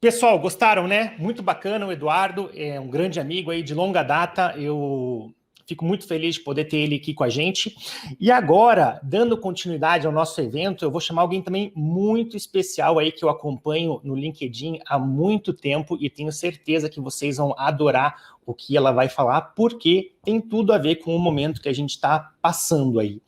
Pessoal, gostaram, né? Muito bacana o Eduardo, é um grande amigo aí de longa data, eu fico muito feliz de poder ter ele aqui com a gente. E agora, dando continuidade ao nosso evento, eu vou chamar alguém também muito especial aí que eu acompanho no LinkedIn há muito tempo e tenho certeza que vocês vão adorar o que ela vai falar, porque tem tudo a ver com o momento que a gente está passando aí.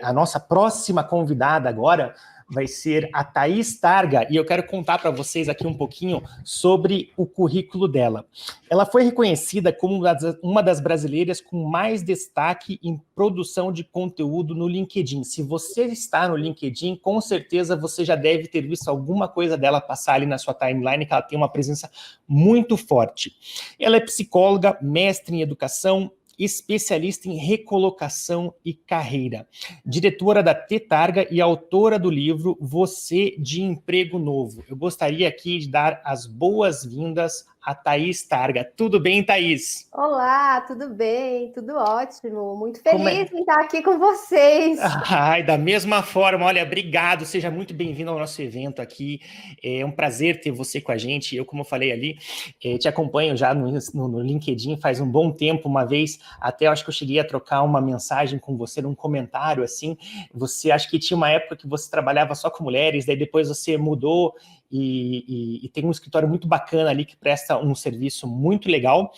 A nossa próxima convidada agora vai ser a Thaís Targa, e eu quero contar para vocês aqui um pouquinho sobre o currículo dela. Ela foi reconhecida como uma das brasileiras com mais destaque em produção de conteúdo no LinkedIn. Se você está no LinkedIn, com certeza você já deve ter visto alguma coisa dela passar ali na sua timeline, que ela tem uma presença muito forte. Ela é psicóloga, mestre em educação, especialista em recolocação e carreira, diretora da T-Targa e autora do livro Você de Emprego Novo. Eu gostaria aqui de dar as boas-vindas a Thaís Targa. Tudo bem, Thaís? Olá, tudo bem? Tudo ótimo. Muito feliz em estar aqui com vocês. Ai, da mesma forma, olha, obrigado, seja muito bem-vindo ao nosso evento aqui, é um prazer ter você com a gente. Eu, como eu falei ali, te acompanho já no LinkedIn faz um bom tempo, uma vez, até acho que eu cheguei a trocar uma mensagem com você num comentário, assim, você, acho que tinha uma época que você trabalhava só com mulheres, daí depois você mudou e tem um escritório muito bacana ali que presta um serviço muito legal.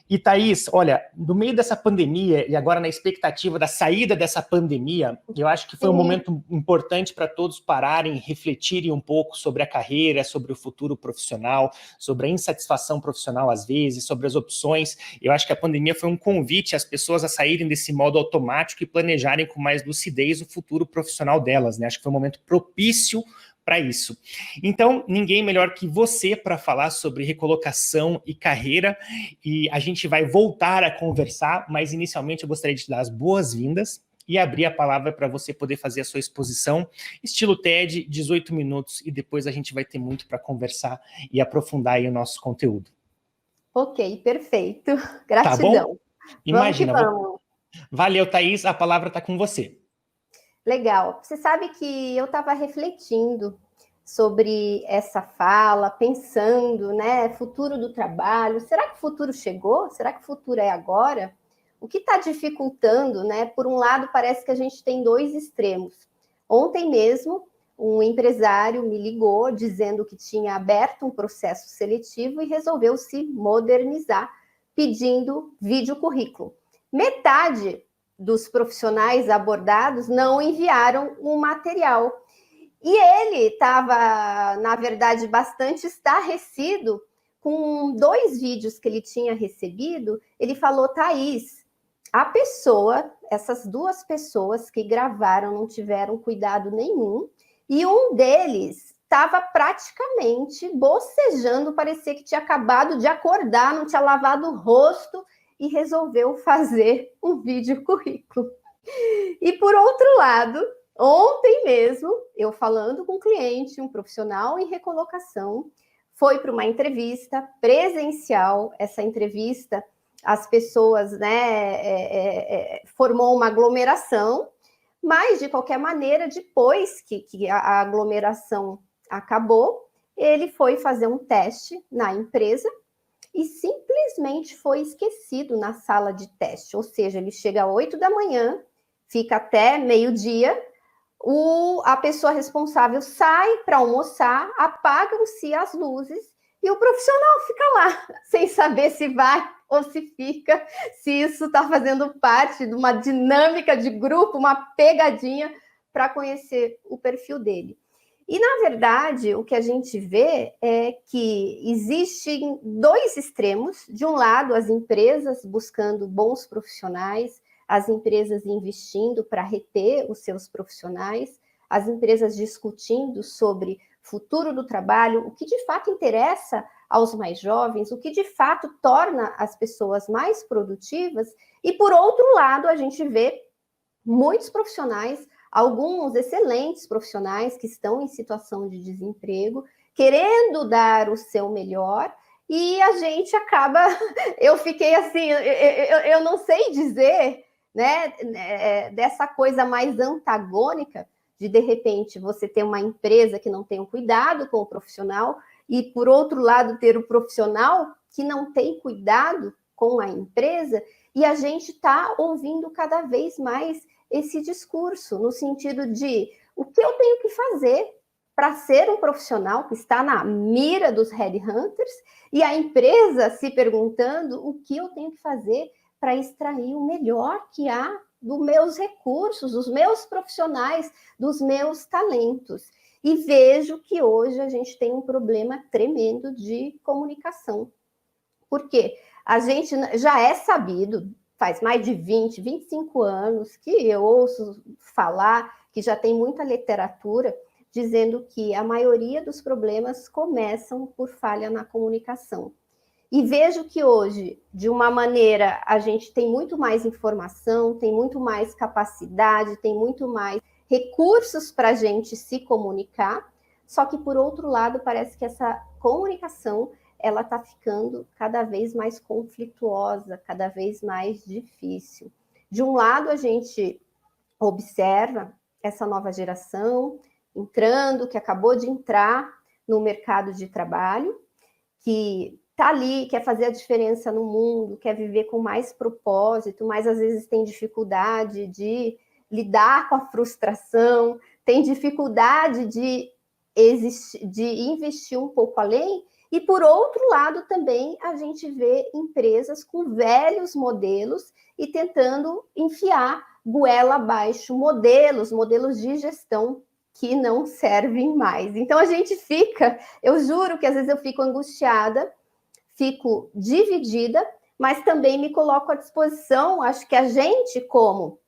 E, Thaís, olha, no meio dessa pandemia e agora na expectativa da saída dessa pandemia, eu acho que foi um momento importante para todos pararem, refletirem um pouco sobre a carreira, sobre o futuro profissional, sobre a insatisfação profissional às vezes, sobre as opções. Eu acho que a pandemia foi um convite às pessoas a saírem desse modo automático e planejarem com mais lucidez o futuro profissional delas, né? Acho que foi um momento propício para isso. Então, ninguém melhor que você para falar sobre recolocação e carreira, e a gente vai voltar a conversar, mas inicialmente eu gostaria de te dar as boas-vindas e abrir a palavra para você poder fazer a sua exposição, estilo TED, 18 minutos, e depois a gente vai ter muito para conversar e aprofundar aí o nosso conteúdo. Ok, perfeito. Gratidão. Tá bom? Imagina. Vamos. Valeu, Thaís, a palavra está com você. Legal. Você sabe que eu estava refletindo sobre essa fala, pensando, né, futuro do trabalho. Será que o futuro chegou? Será que o futuro é agora? O que está dificultando, né? Por um lado, parece que a gente tem dois extremos. Ontem mesmo, um empresário me ligou dizendo que tinha aberto um processo seletivo e resolveu se modernizar, pedindo vídeo currículo. Metade dos profissionais abordados não enviaram um material. E ele estava, na verdade, bastante estarrecido com 2 vídeos que ele tinha recebido. Ele falou: Thaís, essas 2 pessoas que gravaram não tiveram cuidado nenhum, e um deles estava praticamente bocejando, parecia que tinha acabado de acordar, não tinha lavado o rosto, e resolveu fazer um vídeo currículo. E por outro lado, ontem mesmo, eu falando com um cliente, um profissional em recolocação, foi para uma entrevista presencial. Essa entrevista, as pessoas, né, formou uma aglomeração, mas de qualquer maneira, depois que a aglomeração acabou, ele foi fazer um teste na empresa e simplesmente foi esquecido na sala de teste. Ou seja, ele chega às 8 da manhã, fica até meio-dia, a pessoa responsável sai para almoçar, apagam-se as luzes e o profissional fica lá, sem saber se vai ou se fica, se isso está fazendo parte de uma dinâmica de grupo, uma pegadinha para conhecer o perfil dele. E, na verdade, o que a gente vê é que existem 2 extremos. De um lado, as empresas buscando bons profissionais, as empresas investindo para reter os seus profissionais, as empresas discutindo sobre futuro do trabalho, o que de fato interessa aos mais jovens, o que de fato torna as pessoas mais produtivas. E, por outro lado, a gente vê muitos profissionais, alguns excelentes profissionais que estão em situação de desemprego, querendo dar o seu melhor, e a gente acaba... Eu fiquei assim, eu não sei dizer, né, dessa coisa mais antagônica, de repente, você ter uma empresa que não tem um cuidado com o profissional, e, por outro lado, ter o profissional que não tem cuidado com a empresa, e a gente está ouvindo cada vez mais esse discurso, no sentido de o que eu tenho que fazer para ser um profissional que está na mira dos headhunters, e a empresa se perguntando o que eu tenho que fazer para extrair o melhor que há dos meus recursos, dos meus profissionais, dos meus talentos. E vejo que hoje a gente tem um problema tremendo de comunicação. Por quê? A gente já é sabido, faz mais de 20, 25 anos que eu ouço falar, que já tem muita literatura, dizendo que a maioria dos problemas começam por falha na comunicação. E vejo que hoje, de uma maneira, a gente tem muito mais informação, tem muito mais capacidade, tem muito mais recursos para a gente se comunicar, só que, por outro lado, parece que essa comunicação ela está ficando cada vez mais conflituosa, cada vez mais difícil. De um lado, a gente observa essa nova geração entrando, que acabou de entrar no mercado de trabalho, que está ali, quer fazer a diferença no mundo, quer viver com mais propósito, mas às vezes tem dificuldade de lidar com a frustração, tem dificuldade de investir um pouco além. E, por outro lado, também a gente vê empresas com velhos modelos e tentando enfiar goela abaixo modelos de gestão que não servem mais. Então, a gente fica, eu juro que às vezes eu fico angustiada, fico dividida, mas também me coloco à disposição. Acho que a gente, como,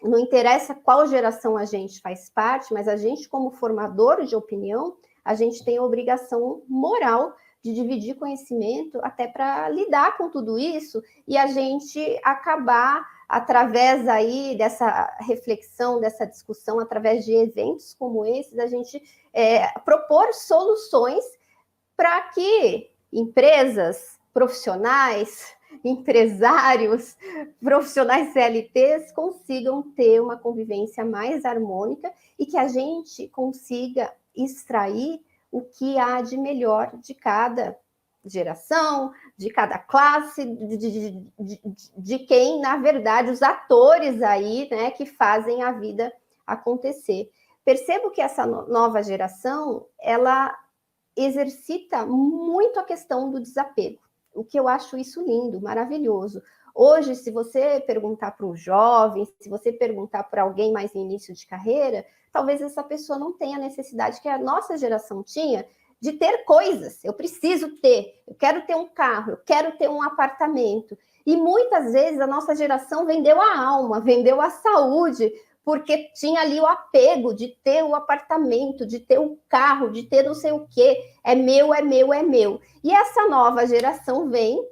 não interessa qual geração a gente faz parte, mas a gente, como formador de opinião, a gente tem a obrigação moral de dividir conhecimento até para lidar com tudo isso e a gente acabar, através aí dessa reflexão, dessa discussão, através de eventos como esses, a gente propor soluções para que empresas, profissionais, empresários, profissionais CLTs consigam ter uma convivência mais harmônica e que a gente consiga extrair o que há de melhor de cada geração, de cada classe, de quem, na verdade, os atores aí, né, que fazem a vida acontecer. Percebo que essa nova geração, ela exercita muito a questão do desapego, o que eu acho isso lindo, maravilhoso. Hoje, se você perguntar para um jovem, se você perguntar para alguém mais no início de carreira, talvez essa pessoa não tenha a necessidade que a nossa geração tinha de ter coisas. Eu preciso ter, eu quero ter um carro, eu quero ter um apartamento. E muitas vezes a nossa geração vendeu a alma, vendeu a saúde, porque tinha ali o apego de ter o apartamento, de ter o carro, de ter não sei o quê. É meu, é meu, é meu. E essa nova geração vem,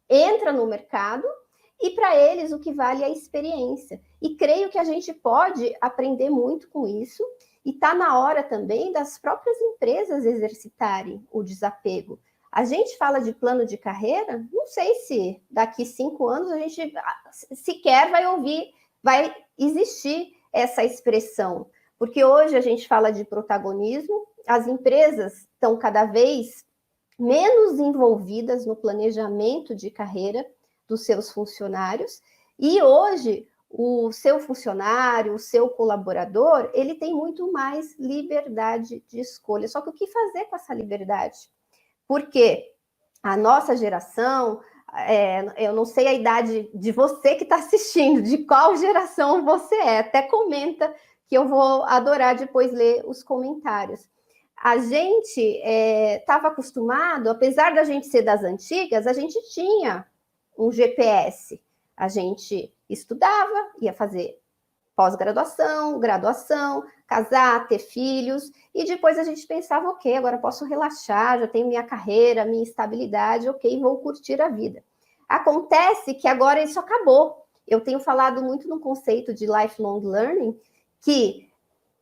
entra no mercado, e para eles o que vale é a experiência. E creio que a gente pode aprender muito com isso, e está na hora também das próprias empresas exercitarem o desapego. A gente fala de plano de carreira, não sei se daqui 5 anos a gente sequer vai existir essa expressão, porque hoje a gente fala de protagonismo, as empresas estão cada vez menos envolvidas no planejamento de carreira dos seus funcionários, e hoje o seu funcionário, o seu colaborador, ele tem muito mais liberdade de escolha. Só que o que fazer com essa liberdade? Porque a nossa geração, eu não sei a idade de você que está assistindo, de qual geração você é, até comenta que eu vou adorar depois ler os comentários. A gente estava acostumado, apesar da gente ser das antigas, a gente tinha um GPS, a gente estudava, ia fazer pós-graduação, graduação, casar, ter filhos, e depois a gente pensava, ok, agora posso relaxar, já tenho minha carreira, minha estabilidade, ok, vou curtir a vida. Acontece que agora isso acabou. Eu tenho falado muito no conceito de lifelong learning, que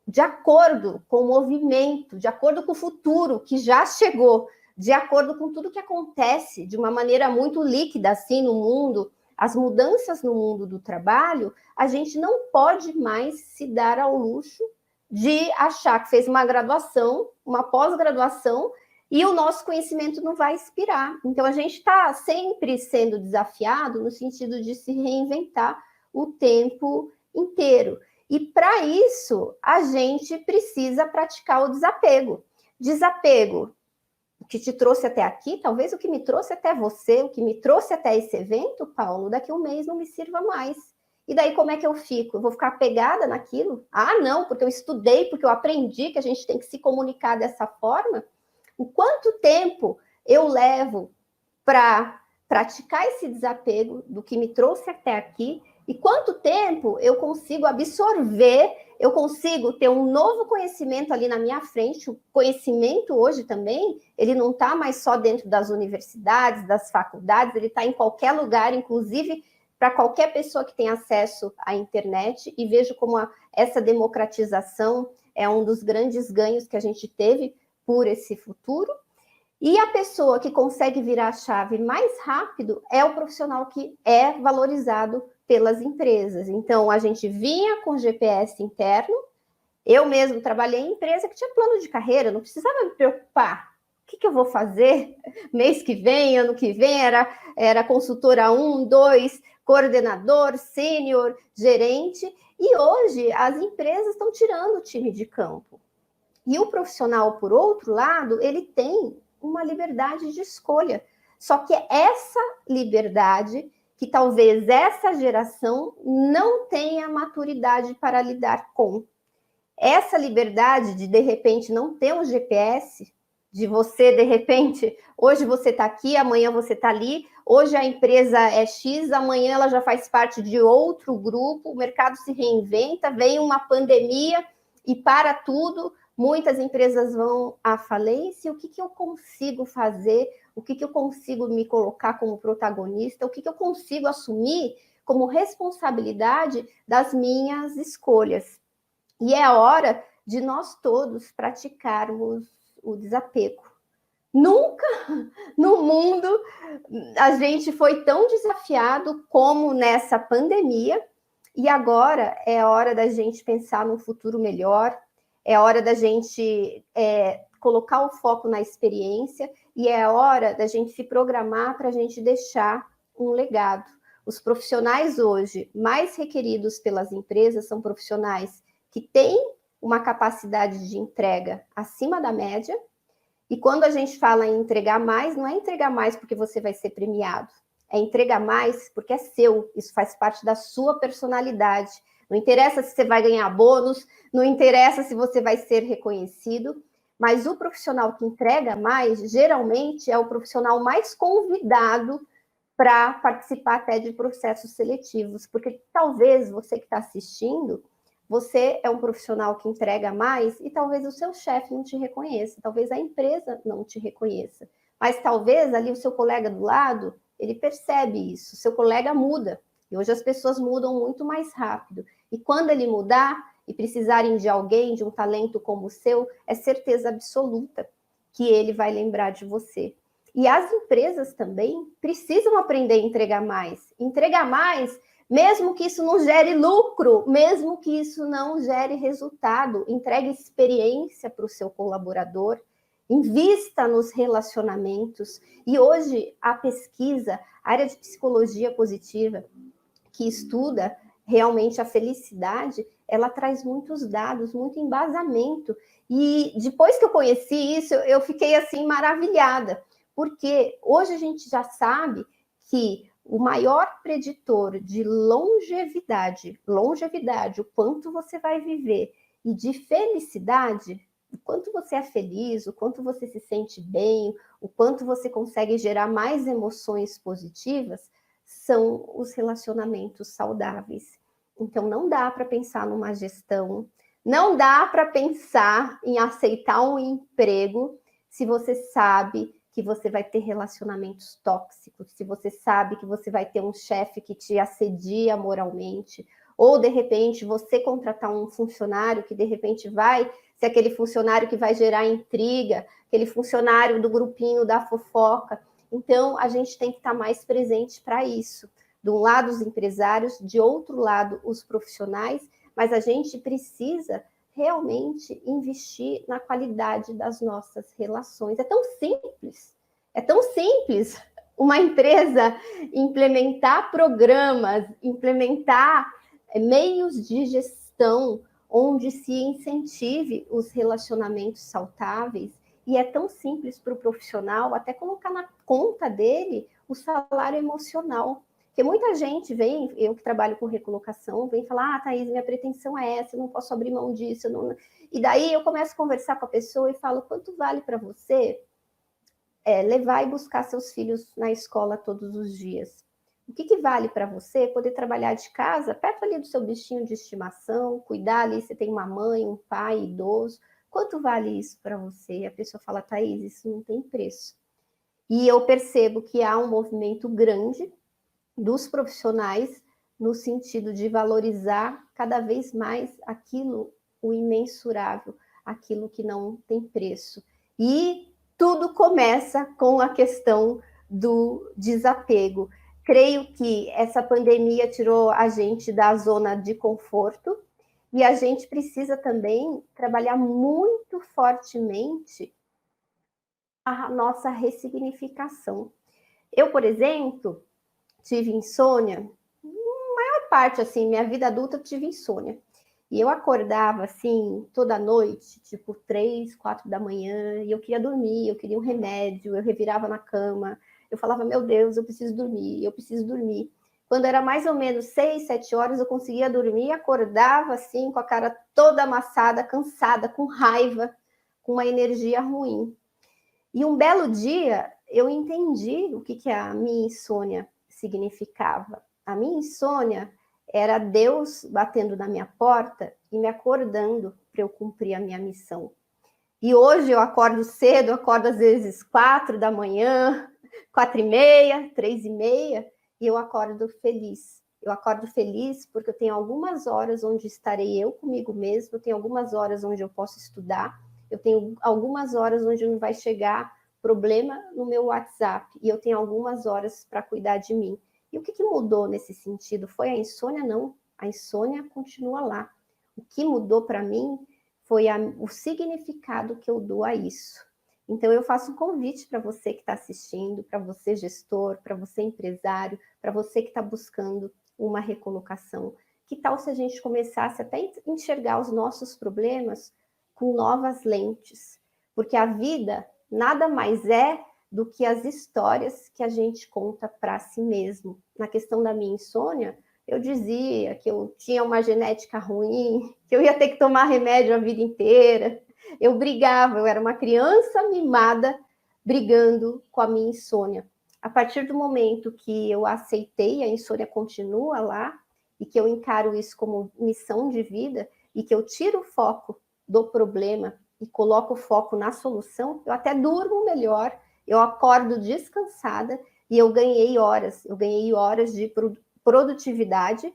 de acordo com o movimento, de acordo com o futuro que já chegou, de acordo com tudo que acontece de uma maneira muito líquida assim no mundo, as mudanças no mundo do trabalho, a gente não pode mais se dar ao luxo de achar que fez uma graduação, uma pós-graduação, e o nosso conhecimento não vai expirar. Então, a gente está sempre sendo desafiado no sentido de se reinventar o tempo inteiro. E, para isso, a gente precisa praticar o desapego. Desapego, o que te trouxe até aqui, talvez o que me trouxe até você, o que me trouxe até esse evento, Paulo, daqui a um mês não me sirva mais. E daí como é que eu fico? Eu vou ficar apegada naquilo? Ah, não, porque eu estudei, porque eu aprendi que a gente tem que se comunicar dessa forma. O quanto tempo eu levo para praticar esse desapego do que me trouxe até aqui e quanto tempo eu consigo absorver, eu consigo ter um novo conhecimento ali na minha frente. O conhecimento hoje também, ele não está mais só dentro das universidades, das faculdades, ele está em qualquer lugar, inclusive para qualquer pessoa que tem acesso à internet, e vejo como essa democratização é um dos grandes ganhos que a gente teve por esse futuro. E a pessoa que consegue virar a chave mais rápido é o profissional que é valorizado pelas empresas. Então, a gente vinha com GPS interno, eu mesmo trabalhei em empresa que tinha plano de carreira, não precisava me preocupar. O que eu vou fazer mês que vem, ano que vem? Era consultora 1, 2, coordenador, sênior, gerente. E hoje as empresas estão tirando o time de campo. E o profissional, por outro lado, ele tem uma liberdade de escolha. Só que essa liberdade que talvez essa geração não tenha maturidade para lidar com. Essa liberdade de repente, não ter um GPS, de você, de repente, hoje você está aqui, amanhã você está ali, hoje a empresa é X, amanhã ela já faz parte de outro grupo, o mercado se reinventa, vem uma pandemia e para tudo, muitas empresas vão à falência. O que eu consigo fazer? O que eu consigo me colocar como protagonista? O que eu consigo assumir como responsabilidade das minhas escolhas? E é a hora de nós todos praticarmos o desapego. Nunca no mundo a gente foi tão desafiado como nessa pandemia, e agora é a hora da gente pensar num futuro melhor, é a hora da gente colocar o foco na experiência, e é a hora da gente se programar para a gente deixar um legado. Os profissionais hoje mais requeridos pelas empresas são profissionais que têm uma capacidade de entrega acima da média, e quando a gente fala em entregar mais, não é entregar mais porque você vai ser premiado, é entregar mais porque é seu, isso faz parte da sua personalidade. Não interessa se você vai ganhar bônus, não interessa se você vai ser reconhecido, mas o profissional que entrega mais, geralmente, é o profissional mais convidado para participar até de processos seletivos, porque talvez você que está assistindo, você é um profissional que entrega mais e talvez o seu chefe não te reconheça, talvez a empresa não te reconheça, mas talvez ali o seu colega do lado, ele percebe isso, o seu colega muda, e hoje as pessoas mudam muito mais rápido, e quando ele mudar e precisarem de alguém, de um talento como o seu, é certeza absoluta que ele vai lembrar de você. E as empresas também precisam aprender a entregar mais, mesmo que isso não gere lucro, mesmo que isso não gere resultado, entregue experiência para o seu colaborador, invista nos relacionamentos. E hoje a pesquisa, a área de psicologia positiva, que estuda realmente a felicidade, ela traz muitos dados, muito embasamento. E depois que eu conheci isso, eu fiquei assim maravilhada, porque hoje a gente já sabe que o maior preditor de longevidade, o quanto você vai viver, e de felicidade, o quanto você é feliz, o quanto você se sente bem, o quanto você consegue gerar mais emoções positivas, são os relacionamentos saudáveis. Então, não dá para pensar numa gestão, não dá para pensar em aceitar um emprego se você sabe que você vai ter relacionamentos tóxicos, se você sabe que você vai ter um chefe que te assedia moralmente, ou de repente você contratar um funcionário que de repente vai ser aquele funcionário que vai gerar intriga, aquele funcionário do grupinho da fofoca. Então, a gente tem que estar mais presente para isso. De um lado, os empresários, de outro lado, os profissionais, mas a gente precisa realmente investir na qualidade das nossas relações. É tão simples. É tão simples uma empresa implementar programas, implementar meios de gestão onde se incentive os relacionamentos saudáveis, e é tão simples para o profissional até colocar na conta dele o salário emocional. Porque muita gente vem, eu que trabalho com recolocação, vem falar, Thaís, minha pretensão é essa, eu não posso abrir mão disso. Não... E daí eu começo a conversar com a pessoa e falo, quanto vale para você levar e buscar seus filhos na escola todos os dias? O que vale para você poder trabalhar de casa, perto ali do seu bichinho de estimação, cuidar ali, você tem uma mãe, um pai idoso, quanto vale isso para você? E a pessoa fala, Thaís, isso não tem preço. E eu percebo que há um movimento grande dos profissionais no sentido de valorizar cada vez mais aquilo, o imensurável, aquilo que não tem preço. E tudo começa com a questão do desapego. Creio que essa pandemia tirou a gente da zona de conforto e a gente precisa também trabalhar muito fortemente a nossa ressignificação. Eu, por exemplo, tive insônia, maior parte, assim, minha vida adulta eu tive insônia. E eu acordava, assim, toda noite, tipo 3, 4 da manhã, e eu queria dormir, eu queria um remédio, eu revirava na cama, eu falava, meu Deus, eu preciso dormir, eu preciso dormir. Quando era mais ou menos 6, 7 horas, eu conseguia dormir, acordava, assim, com a cara toda amassada, cansada, com raiva, com uma energia ruim. E um belo dia, eu entendi o que a minha insônia significava. A minha insônia era Deus batendo na minha porta e me acordando para eu cumprir a minha missão. E hoje eu acordo cedo, acordo às vezes 4 da manhã, 4h30, 3h30, e eu acordo feliz. Eu acordo feliz porque eu tenho algumas horas onde estarei eu comigo mesmo, eu tenho algumas horas onde eu posso estudar, eu tenho algumas horas onde não vai chegar problema no meu WhatsApp, e eu tenho algumas horas para cuidar de mim. E o que mudou nesse sentido? Foi a insônia? Não, a insônia continua lá. O que mudou para mim foi o significado que eu dou a isso. Então, eu faço um convite para você que está assistindo, para você gestor, para você empresário, para você que está buscando uma recolocação. Que tal se a gente começasse até a enxergar os nossos problemas com novas lentes? Porque a vida nada mais é do que as histórias que a gente conta para si mesmo. Na questão da minha insônia, eu dizia que eu tinha uma genética ruim, que eu ia ter que tomar remédio a vida inteira. Eu brigava, eu era uma criança mimada brigando com a minha insônia. A partir do momento que eu aceitei, a insônia continua lá, e que eu encaro isso como missão de vida, e que eu tiro o foco do problema e coloco o foco na solução, eu até durmo melhor, eu acordo descansada e eu ganhei horas de produtividade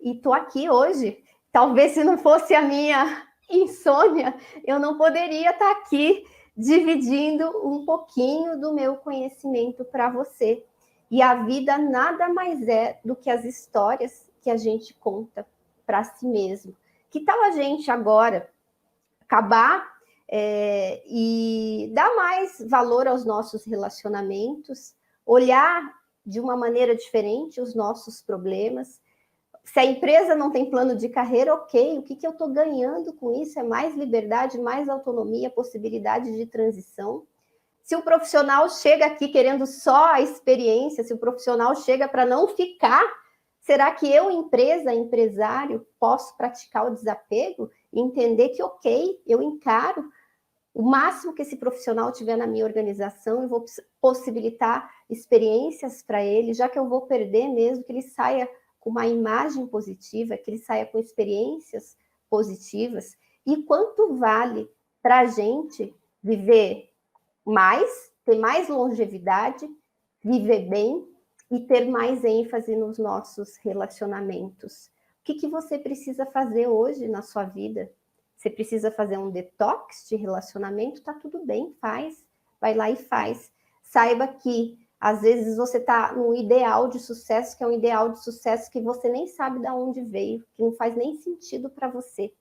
e estou aqui hoje. Talvez se não fosse a minha insônia, eu não poderia estar aqui dividindo um pouquinho do meu conhecimento para você. E a vida nada mais é do que as histórias que a gente conta para si mesmo. Que tal a gente agora acabar e dar mais valor aos nossos relacionamentos, olhar de uma maneira diferente os nossos problemas? Se a empresa não tem plano de carreira, ok, o que eu estou ganhando com isso? É mais liberdade, mais autonomia, possibilidade de transição. Se o profissional chega aqui querendo só a experiência, se o profissional chega para não ficar, será que eu, empresa, empresário, posso praticar o desapego e entender que, ok, eu encaro o máximo que esse profissional tiver na minha organização, eu vou possibilitar experiências para ele, já que eu vou perder mesmo, que ele saia com uma imagem positiva, que ele saia com experiências positivas. E quanto vale para a gente viver mais, ter mais longevidade, viver bem e ter mais ênfase nos nossos relacionamentos? O que você precisa fazer hoje na sua vida? Você precisa fazer um detox de relacionamento? Tá tudo bem, faz. Vai lá e faz. Saiba que, às vezes, você tá num ideal de sucesso, que é um ideal de sucesso que você nem sabe de onde veio, que não faz nem sentido para você.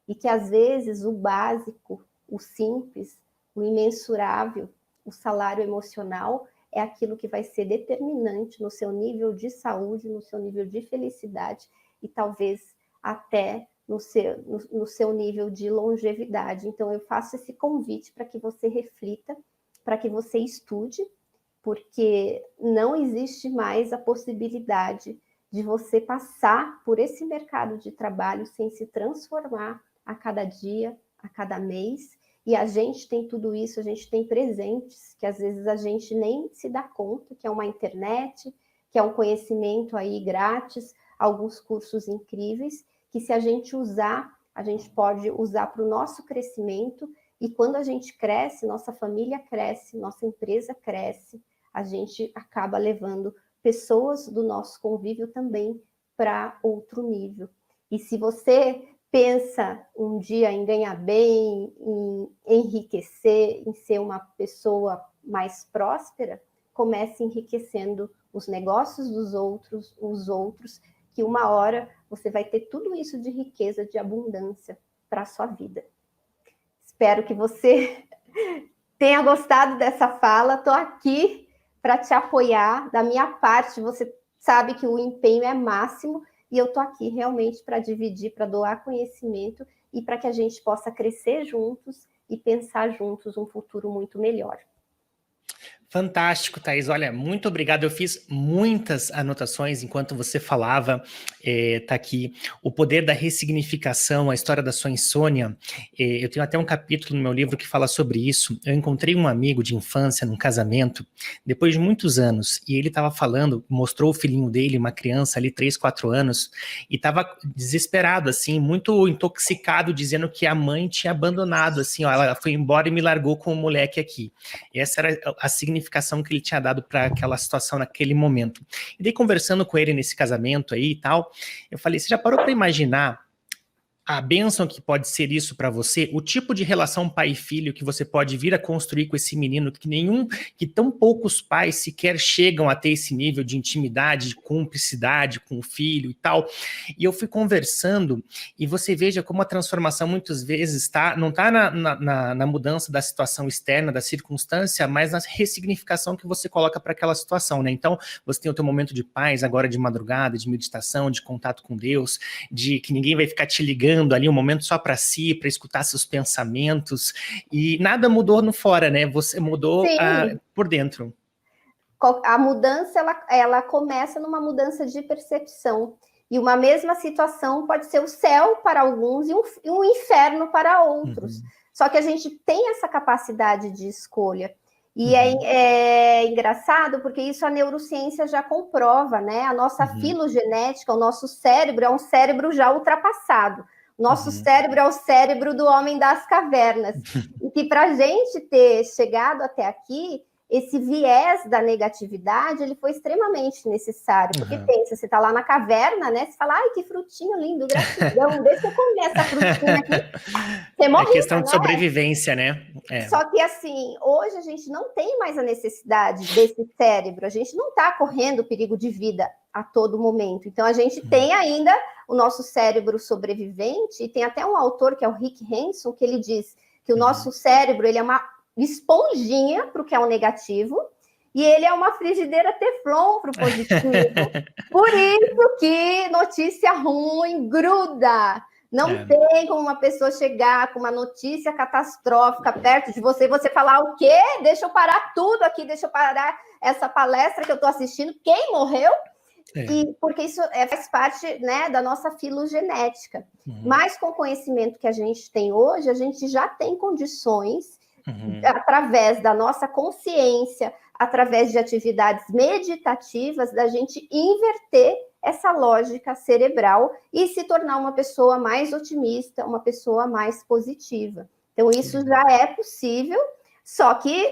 e que às vezes o básico, o simples, o imensurável, o salário emocional é aquilo que vai ser determinante no seu nível de saúde, no seu nível de felicidade e talvez até no seu nível de longevidade. Então, eu faço esse convite para que você reflita, para que você estude, porque não existe mais a possibilidade de você passar por esse mercado de trabalho sem se transformar a cada dia, a cada mês. E a gente tem tudo isso, a gente tem presentes que às vezes a gente nem se dá conta, que é uma internet, que é um conhecimento aí grátis, alguns cursos incríveis, que se a gente usar, a gente pode usar para o nosso crescimento, e quando a gente cresce, nossa família cresce, nossa empresa cresce, a gente acaba levando pessoas do nosso convívio também para outro nível. E se você pensa um dia em ganhar bem, em enriquecer, em ser uma pessoa mais próspera, comece enriquecendo os negócios dos outros, os outros, que uma hora você vai ter tudo isso de riqueza, de abundância para a sua vida. Espero que você tenha gostado dessa fala. Estou aqui para te apoiar. Da minha parte, você sabe que o empenho é máximo e eu estou aqui realmente para dividir, para doar conhecimento e para que a gente possa crescer juntos e pensar juntos um futuro muito melhor. Fantástico, Thaís. Olha, muito obrigado. Eu fiz muitas anotações enquanto você falava. Tá aqui o poder da ressignificação, a história da sua insônia. Eu tenho até um capítulo no meu livro que fala sobre isso. Eu encontrei um amigo de infância num casamento, depois de muitos anos, e ele estava falando, mostrou o filhinho dele, uma criança ali, 3, 4 anos, e estava desesperado, assim, muito intoxicado, dizendo que a mãe tinha abandonado, assim, ó, ela foi embora e me largou com o moleque aqui. Essa era a significação que ele tinha dado para aquela situação naquele momento. E daí, conversando com ele nesse casamento aí e tal, eu falei, você já parou para imaginar a bênção que pode ser isso para você, o tipo de relação pai e filho que você pode vir a construir com esse menino, que tão poucos pais sequer chegam a ter esse nível de intimidade, de cumplicidade com o filho e tal. E eu fui conversando, e você veja como a transformação muitas vezes não está na mudança da situação externa, da circunstância, mas na ressignificação que você coloca para aquela situação, né? Então, você tem o teu momento de paz agora de madrugada, de meditação, de contato com Deus, de que ninguém vai ficar te ligando ali um momento só para si, para escutar seus pensamentos, e nada mudou no fora, né? Você mudou por dentro. A mudança, ela começa numa mudança de percepção, e uma mesma situação pode ser o céu para alguns e um inferno para outros. Só que a gente tem essa capacidade de escolha. E é engraçado porque isso a neurociência já comprova, né? A nossa filogenética, o nosso cérebro é um cérebro já ultrapassado. Nosso cérebro é o cérebro do homem das cavernas. E que para a gente ter chegado até aqui, esse viés da negatividade, ele foi extremamente necessário. Porque pensa, você está lá na caverna, né? Você fala, ai, que frutinho lindo, gratidão, deixa eu comer essa frutinha aqui. Você morre, é questão de sobrevivência, né? Só que, assim, hoje a gente não tem mais a necessidade desse cérebro. A gente não está correndo perigo de vida a todo momento. Então, a gente tem ainda o nosso cérebro sobrevivente, e tem até um autor, que é o Rick Hanson, que ele diz que o nosso cérebro ele é uma esponjinha para o que é o negativo, e ele é uma frigideira teflon para o positivo. Por isso que notícia ruim gruda. Não tem como uma pessoa chegar com uma notícia catastrófica perto de você e você falar o quê? Deixa eu parar tudo aqui, deixa eu parar essa palestra que eu estou assistindo. Quem morreu? E porque isso faz parte, né, da nossa filogenética. Mas com o conhecimento que a gente tem hoje, a gente já tem condições, através da nossa consciência, através de atividades meditativas, da gente inverter essa lógica cerebral e se tornar uma pessoa mais otimista, uma pessoa mais positiva. Então, isso já é possível, só que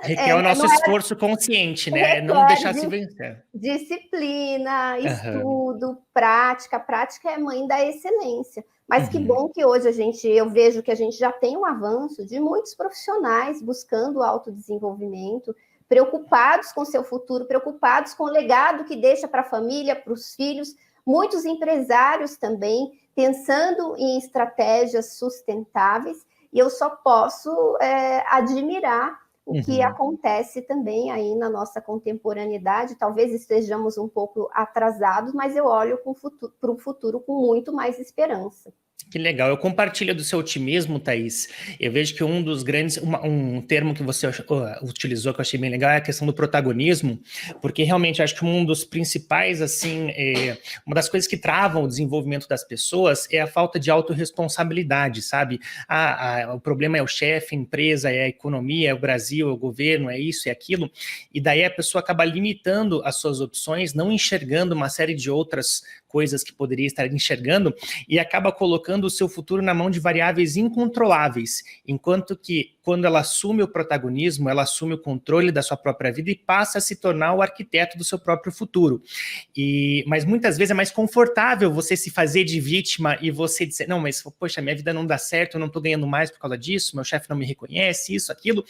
requer o nosso esforço consciente, né? Não deixar se vencer. Disciplina, estudo, prática. Prática é mãe da excelência. Mas que bom que hoje eu vejo que a gente já tem um avanço de muitos profissionais buscando autodesenvolvimento, preocupados com seu futuro, preocupados com o legado que deixa para a família, para os filhos, muitos empresários também pensando em estratégias sustentáveis, e eu só posso admirar o que acontece também aí na nossa contemporaneidade. Talvez estejamos um pouco atrasados, mas eu olho para o futuro com muito mais esperança. Que legal, eu compartilho do seu otimismo, Thaís. Eu vejo que um dos grandes, um termo que você utilizou que eu achei bem legal é a questão do protagonismo, porque realmente acho que um dos principais, assim, uma das coisas que travam o desenvolvimento das pessoas é a falta de autorresponsabilidade, sabe? O problema é o chefe, a empresa, é a economia, é o Brasil, é o governo, é isso, é aquilo, e daí a pessoa acaba limitando as suas opções, não enxergando uma série de outras coisas que poderia estar enxergando, e acaba colocando o seu futuro na mão de variáveis incontroláveis, enquanto que quando ela assume o protagonismo, ela assume o controle da sua própria vida e passa a se tornar o arquiteto do seu próprio futuro. Mas muitas vezes é mais confortável você se fazer de vítima e você dizer, não, mas poxa, minha vida não dá certo, eu não estou ganhando mais por causa disso, meu chefe não me reconhece, isso, aquilo,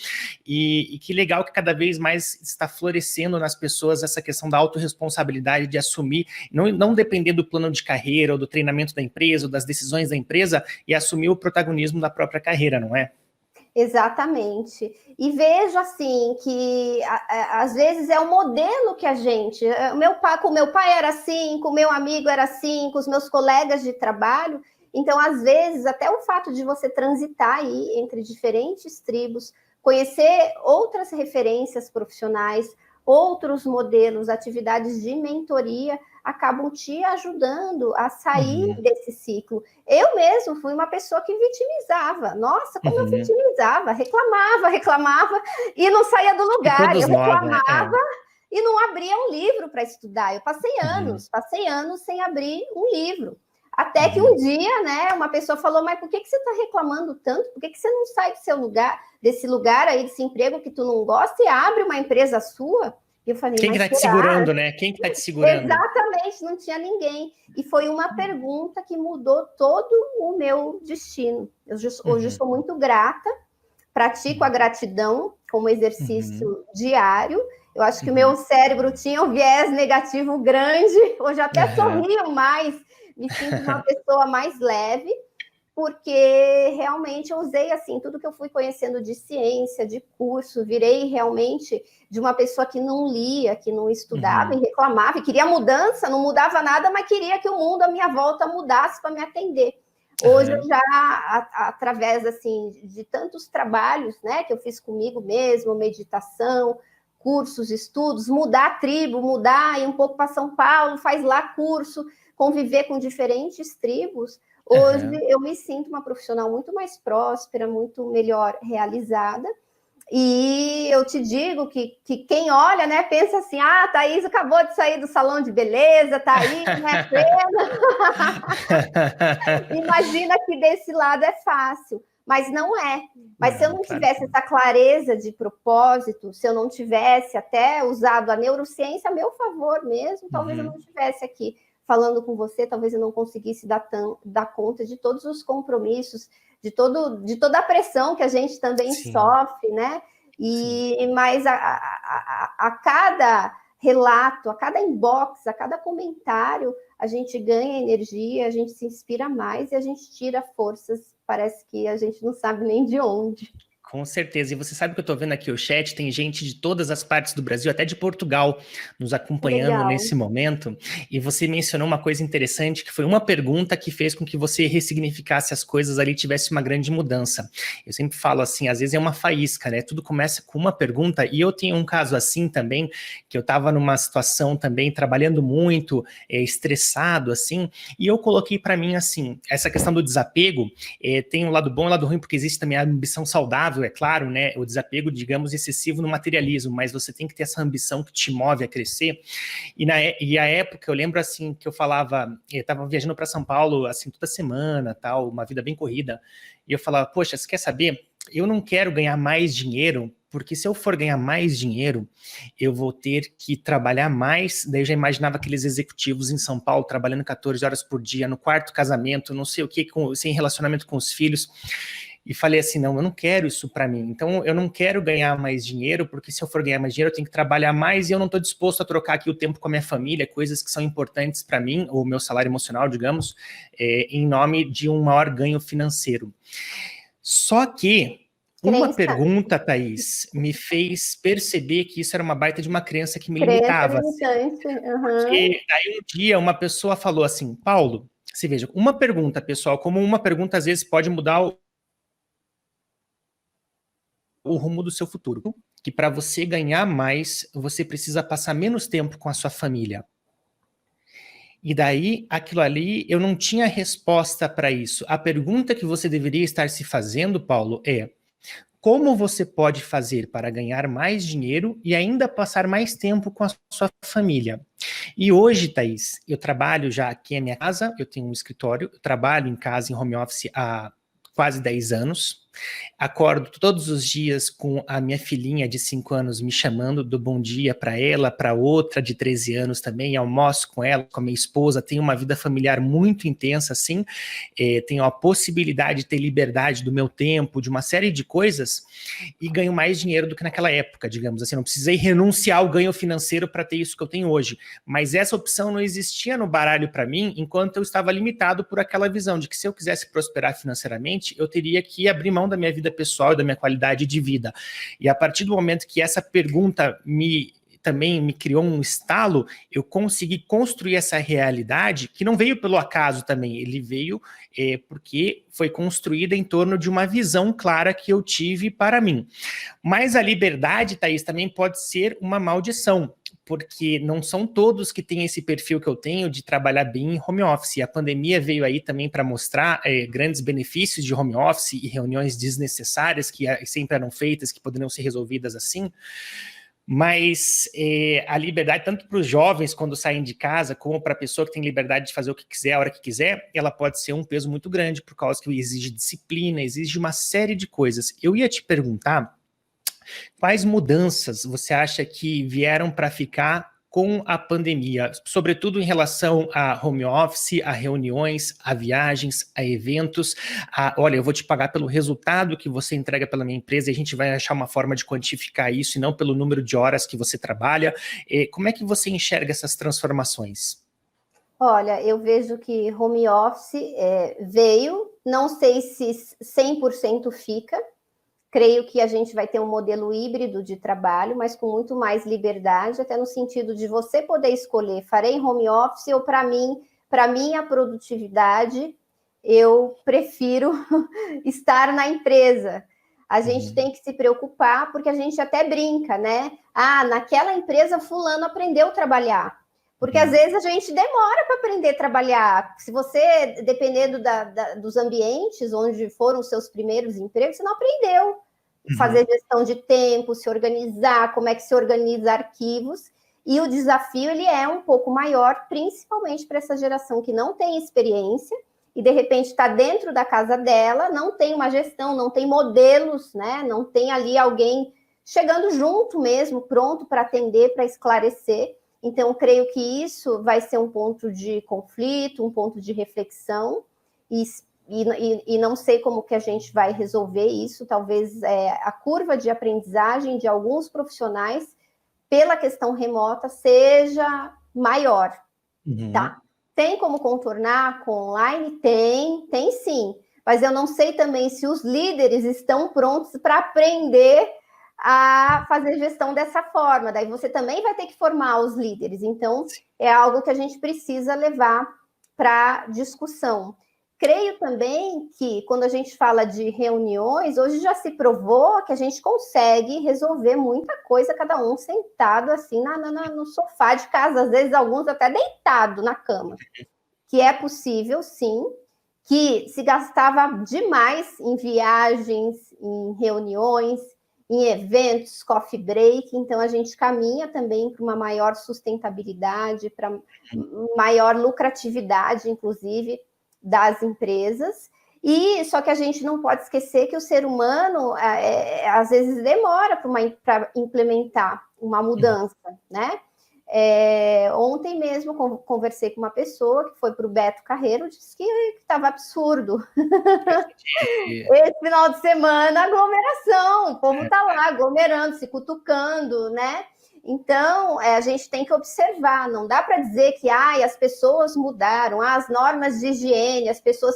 e que legal que cada vez mais está florescendo nas pessoas essa questão da autorresponsabilidade de assumir, não depender do plano de carreira ou do treinamento da empresa ou das decisões da empresa e assumir o protagonismo da própria carreira, não é? Exatamente. E vejo assim que às vezes é o modelo que a gente. Com o meu pai era assim, com o meu amigo era assim, com os meus colegas de trabalho. Então, às vezes, até o fato de você transitar aí entre diferentes tribos, conhecer outras referências profissionais, outros modelos, atividades de mentoria, acabam te ajudando a sair desse ciclo. Eu mesmo fui uma pessoa que vitimizava. Nossa, como eu vitimizava, reclamava e não saía do lugar. Eu reclamava e não abria um livro para estudar. Eu passei anos sem abrir um livro. Até que um dia, né, uma pessoa falou, mas por que você está reclamando tanto? Por que você não sai do seu lugar, desse lugar aí, desse emprego que tu não gosta e abre uma empresa sua? E eu falei, quem que está te segurando, né? Quem que está te segurando? Exatamente, não tinha ninguém. E foi uma pergunta que mudou todo o meu destino. Hoje eu sou muito grata, pratico a gratidão como exercício diário. Eu acho que o meu cérebro tinha um viés negativo grande, hoje até sorrio mais, me sinto uma pessoa mais leve, porque realmente eu usei assim, tudo que eu fui conhecendo de ciência, de curso, virei realmente de uma pessoa que não lia, que não estudava e reclamava, e queria mudança, não mudava nada, mas queria que o mundo à minha volta mudasse para me atender. Hoje eu já, através assim, de tantos trabalhos, né, que eu fiz comigo mesmo, meditação, cursos, estudos, mudar a tribo, mudar, ir um pouco para São Paulo, faz lá curso, conviver com diferentes tribos, hoje eu me sinto uma profissional muito mais próspera, muito melhor realizada, e eu te digo que quem olha, né, pensa assim, Thaís acabou de sair do salão de beleza, tá aí, né, plena. Imagina que desse lado é fácil, mas não é. Mas se eu não tivesse essa clareza de propósito, se eu não tivesse até usado a neurociência a meu favor mesmo, talvez eu não estivesse aqui falando com você, talvez eu não conseguisse dar conta de todos os compromissos, de toda a pressão que a gente também sofre, né? Mas a cada relato, a cada inbox, a cada comentário, a gente ganha energia, a gente se inspira mais e a gente tira forças, parece que a gente não sabe nem de onde. Com certeza. E você sabe que eu estou vendo aqui o chat, tem gente de todas as partes do Brasil, até de Portugal, nos acompanhando nesse momento. E você mencionou uma coisa interessante, que foi uma pergunta que fez com que você ressignificasse as coisas ali, tivesse uma grande mudança. Eu sempre falo assim, às vezes é uma faísca, né? Tudo começa com uma pergunta, e eu tenho um caso assim também, que eu estava numa situação também, trabalhando muito, estressado, assim, e eu coloquei para mim, assim, essa questão do desapego, tem um lado bom e um lado ruim, porque existe também a ambição saudável, é claro, né, o desapego, digamos, excessivo no materialismo, mas você tem que ter essa ambição que te move a crescer, e a época, eu lembro assim, que eu falava, eu estava viajando para São Paulo, assim, toda semana, tal, uma vida bem corrida, e eu falava, poxa, você quer saber? Eu não quero ganhar mais dinheiro, porque se eu for ganhar mais dinheiro, eu vou ter que trabalhar mais, daí eu já imaginava aqueles executivos em São Paulo, trabalhando 14 horas por dia, no quarto casamento, não sei o que, sem relacionamento com os filhos. e falei assim, não, eu não quero isso para mim. Então, eu não quero ganhar mais dinheiro, porque se eu for ganhar mais dinheiro, eu tenho que trabalhar mais e eu não estou disposto a trocar aqui o tempo com a minha família, coisas que são importantes para mim, ou o meu salário emocional, digamos, em nome de um maior ganho financeiro. Só que uma Crença, pergunta, Thaís, me fez perceber que isso era uma baita de uma crença que me crença limitava. limitante. Uhum. Porque aí um dia uma pessoa falou assim, Paulo, você veja, uma pergunta, pessoal, como uma pergunta às vezes pode mudar o rumo do seu futuro. Que para você ganhar mais, você precisa passar menos tempo com a sua família. E daí, aquilo ali, eu não tinha resposta para isso. A pergunta que você deveria estar se fazendo, Paulo, é: como você pode fazer para ganhar mais dinheiro e ainda passar mais tempo com a sua família? E hoje, Thaís, eu trabalho já aqui em minha casa, eu tenho um escritório, eu trabalho em casa, em home office há quase 10 anos. Acordo todos os dias com a minha filhinha de 5 anos me chamando do bom dia para ela, para outra de 13 anos também, almoço com ela, com a minha esposa, tenho uma vida familiar muito intensa, assim, tenho a possibilidade de ter liberdade do meu tempo, de uma série de coisas, e ganho mais dinheiro do que naquela época, digamos assim, não precisei renunciar ao ganho financeiro para ter isso que eu tenho hoje, mas essa opção não existia no baralho para mim, enquanto eu estava limitado por aquela visão de que se eu quisesse prosperar financeiramente, eu teria que abrir mão da minha vida pessoal e da minha qualidade de vida. E a partir do momento que essa pergunta também me criou um estalo, eu consegui construir essa realidade que não veio pelo acaso também, ele veio porque foi construída em torno de uma visão clara que eu tive para mim. Mas a liberdade, Thaís, também pode ser uma maldição, porque não são todos que têm esse perfil que eu tenho de trabalhar bem em home office. A pandemia veio aí também para mostrar grandes benefícios de home office e reuniões desnecessárias que sempre eram feitas, que poderiam ser resolvidas assim. Mas a liberdade, tanto para os jovens quando saem de casa, como para a pessoa que tem liberdade de fazer o que quiser, a hora que quiser, ela pode ser um peso muito grande, por causa que exige disciplina, exige uma série de coisas. Eu ia te perguntar quais mudanças você acha que vieram para ficar com a pandemia, sobretudo em relação a home office, a reuniões, a viagens, a eventos, olha, eu vou te pagar pelo resultado que você entrega pela minha empresa e a gente vai achar uma forma de quantificar isso e não pelo número de horas que você trabalha. Como é que você enxerga essas transformações? Olha, eu vejo que home office veio, não sei se 100% fica, creio que a gente vai ter um modelo híbrido de trabalho, mas com muito mais liberdade, até no sentido de você poder escolher, farei home office ou para minha produtividade, eu prefiro estar na empresa. A gente tem que se preocupar, porque a gente até brinca, né? Naquela empresa fulano aprendeu a trabalhar. Porque às vezes a gente demora para aprender a trabalhar. Se você, dependendo dos ambientes onde foram os seus primeiros empregos, você não aprendeu fazer gestão de tempo, se organizar, como é que se organiza arquivos. E o desafio ele é um pouco maior, principalmente para essa geração que não tem experiência e de repente está dentro da casa dela, não tem uma gestão, não tem modelos, né? Não tem ali alguém chegando junto mesmo, pronto para atender, para esclarecer. Então, creio que isso vai ser um ponto de conflito, um ponto de reflexão, e não sei como que a gente vai resolver isso. Talvez a curva de aprendizagem de alguns profissionais pela questão remota seja maior, tá? Tem como contornar com online? Tem sim, mas eu não sei também se os líderes estão prontos para aprender a fazer gestão dessa forma. Daí você também vai ter que formar os líderes. Então, é algo que a gente precisa levar para discussão. Creio também que, quando a gente fala de reuniões, hoje já se provou que a gente consegue resolver muita coisa, cada um sentado assim no sofá de casa, às vezes alguns até deitado na cama. Que é possível, sim, que se gastava demais em viagens, em reuniões, em eventos, coffee break, então a gente caminha também para uma maior sustentabilidade, para maior lucratividade, inclusive, das empresas, e só que a gente não pode esquecer que o ser humano às vezes demora para implementar uma mudança, né? Ontem mesmo conversei com uma pessoa que foi para o Beto Carreiro, disse que estava absurdo. Esse final de semana, aglomeração, o povo está lá aglomerando, se cutucando, né? Então, a gente tem que observar, não dá para dizer que as pessoas mudaram, as normas de higiene, as pessoas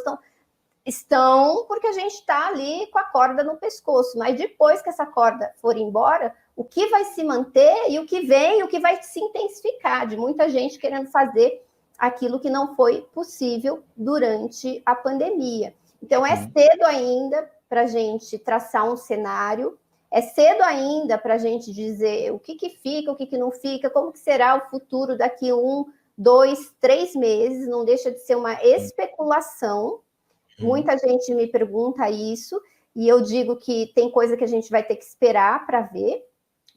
estão porque a gente está ali com a corda no pescoço, mas depois que essa corda for embora, o que vai se manter e o que vem, o que vai se intensificar, de muita gente querendo fazer aquilo que não foi possível durante a pandemia. Então, é cedo ainda para a gente traçar um cenário, é cedo ainda para a gente dizer o que fica, o que não fica, como que será o futuro daqui 1, 2, 3 meses, não deixa de ser uma especulação. Muita gente me pergunta isso, e eu digo que tem coisa que a gente vai ter que esperar para ver,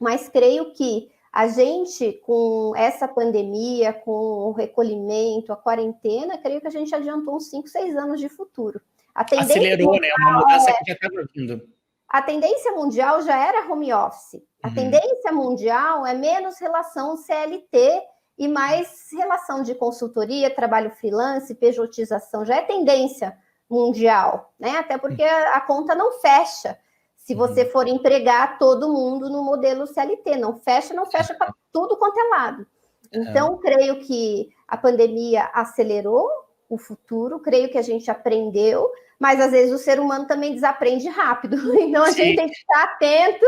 mas creio que a gente, com essa pandemia, com o recolhimento, a quarentena, creio que a gente adiantou uns 5, 6 anos de futuro. Acelerou, mundial, né? Uma mudança que já estava vindo. A tendência mundial já era home office. A tendência mundial é menos relação CLT e mais relação de consultoria, trabalho freelance, pejotização. Já é tendência mundial, né? Até porque a conta não fecha se você for empregar todo mundo no modelo CLT. Não fecha para tudo quanto é lado. Então, creio que a pandemia acelerou o futuro, creio que a gente aprendeu, mas às vezes o ser humano também desaprende rápido. Então, a gente tem que estar atento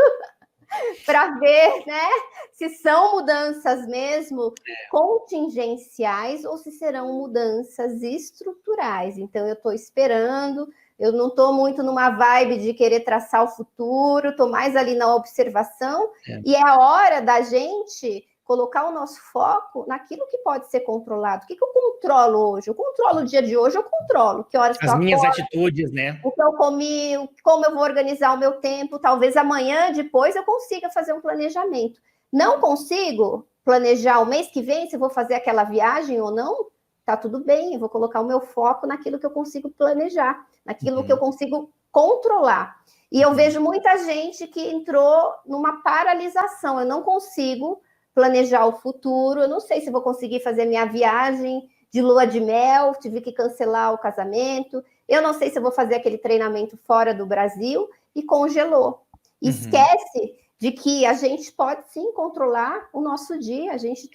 para ver, né, se são mudanças mesmo contingenciais ou se serão mudanças estruturais. Então, eu estou esperando, eu não estou muito numa vibe de querer traçar o futuro, estou mais ali na observação, e é a hora da gente colocar o nosso foco naquilo que pode ser controlado. O que eu controlo hoje? Eu controlo o dia de hoje, eu controlo. Que horas as minhas atitudes, né? O que eu comi, como eu vou organizar o meu tempo. Talvez amanhã, depois, eu consiga fazer um planejamento. Não consigo planejar o mês que vem, se eu vou fazer aquela viagem ou não, tá tudo bem. Eu vou colocar o meu foco naquilo que eu consigo planejar, naquilo que eu consigo controlar. E eu vejo muita gente que entrou numa paralisação. Eu não consigo planejar o futuro, eu não sei se vou conseguir fazer minha viagem de lua de mel, tive que cancelar o casamento, eu não sei se eu vou fazer aquele treinamento fora do Brasil, e congelou. Esquece de que a gente pode sim controlar o nosso dia, a gente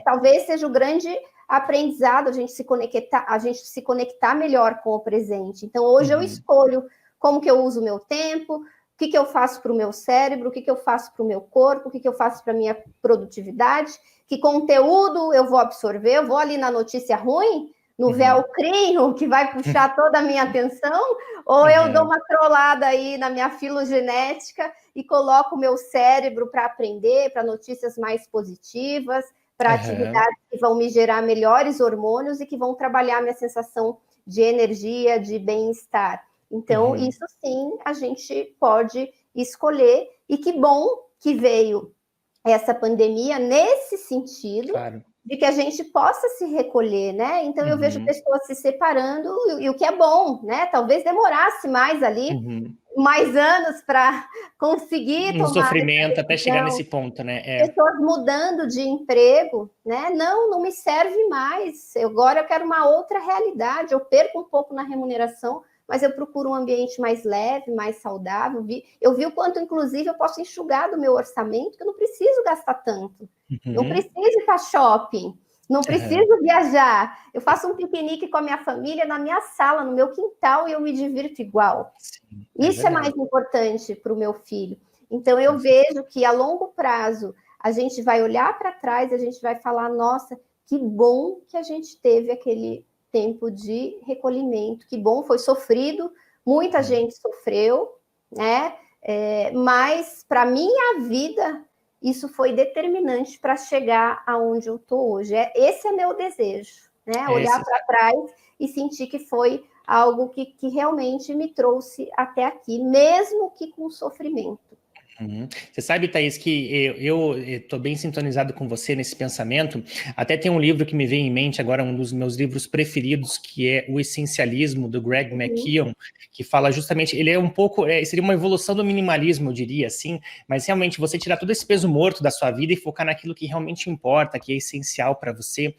talvez seja o grande aprendizado, a gente se conectar melhor com o presente. Então, hoje eu escolho como que eu uso o meu tempo, o que eu faço para o meu cérebro, o que eu faço para o meu corpo, o que eu faço para a minha produtividade, que conteúdo eu vou absorver, eu vou ali na notícia ruim, no velcrinho, que vai puxar toda a minha atenção, ou eu dou uma trollada aí na minha filogenética e coloco o meu cérebro para aprender, para notícias mais positivas, para atividades que vão me gerar melhores hormônios e que vão trabalhar minha sensação de energia, de bem-estar. Então, isso sim, a gente pode escolher. E que bom que veio essa pandemia nesse sentido, de que a gente possa se recolher, né? Então, eu vejo pessoas se separando, e o que é bom, né? Talvez demorasse mais ali, mais anos para conseguir tomar sofrimento até chegar nesse ponto, né? Pessoas mudando de emprego, né? Não me serve mais. Agora eu quero uma outra realidade. Eu perco um pouco na remuneração, mas eu procuro um ambiente mais leve, mais saudável. Eu vi o quanto, inclusive, eu posso enxugar do meu orçamento, que eu não preciso gastar tanto. Não preciso ir para shopping, não preciso viajar. Eu faço um piquenique com a minha família na minha sala, no meu quintal, e eu me divirto igual. Isso é mais importante para o meu filho. Então, eu vejo que, a longo prazo, a gente vai olhar para trás e a gente vai falar, nossa, que bom que a gente teve aquele tempo de recolhimento, que bom, foi sofrido, muita gente sofreu, né? Mas para minha vida isso foi determinante para chegar aonde eu estou hoje. Esse é meu desejo, né? Olhar para trás e sentir que foi algo que realmente me trouxe até aqui, mesmo que com sofrimento. Uhum. Você sabe, Thaís, que eu estou bem sintonizado com você nesse pensamento. Até tem um livro que me vem em mente agora, um dos meus livros preferidos, que é O Essencialismo, do Greg McKeown, que fala justamente, ele é um pouco, seria uma evolução do minimalismo, eu diria assim, mas realmente você tirar todo esse peso morto da sua vida e focar naquilo que realmente importa, que é essencial para você.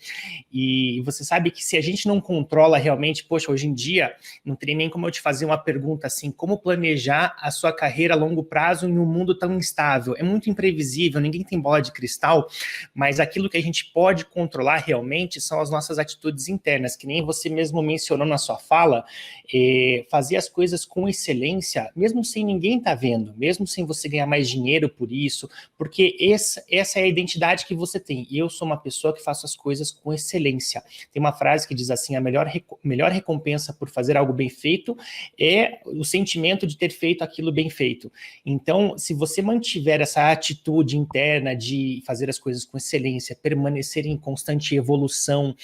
E você sabe que se a gente não controla realmente, poxa, hoje em dia, não teria nem como eu te fazer uma pergunta assim, como planejar a sua carreira a longo prazo em um mundo tão instável? É muito imprevisível, ninguém tem bola de cristal, mas aquilo que a gente pode controlar realmente são as nossas atitudes internas, que nem você mesmo mencionou na sua fala, fazer as coisas com excelência, mesmo sem ninguém estar vendo, mesmo sem você ganhar mais dinheiro por isso, porque essa é a identidade que você tem. Eu sou uma pessoa que faço as coisas com excelência. Tem uma frase que diz assim, a melhor recompensa por fazer algo bem feito é o sentimento de ter feito aquilo bem feito. Então, se você mantiver essa atitude interna de fazer as coisas com excelência, permanecer em constante evolução,